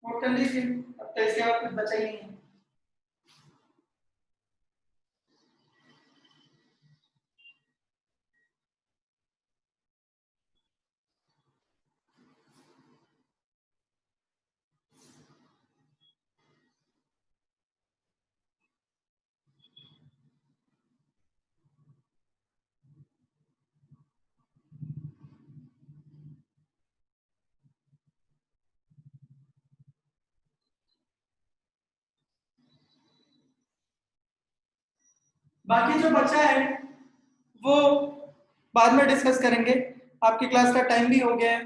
नोट कर लीजिए, अब तो इसके बाद कुछ बचा ही नहीं है। बाकी जो बचा है वो बाद में डिस्कस करेंगे, आपकी क्लास का टाइम भी हो गया है,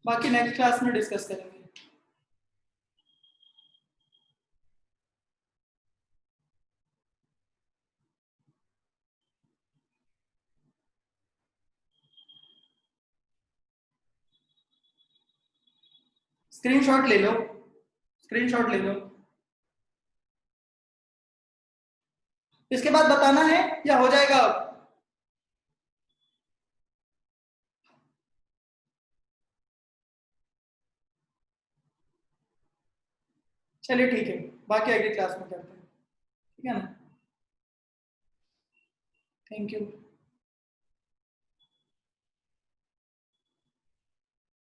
बाकी नेक्स्ट क्लास में डिस्कस करेंगे। स्क्रीनशॉट ले लो, स्क्रीनशॉट ले लो, इसके बाद बताना है या हो जाएगा अब? चलिए ठीक है, बाकी अगली क्लास में करते हैं, ठीक है ना? Thank you.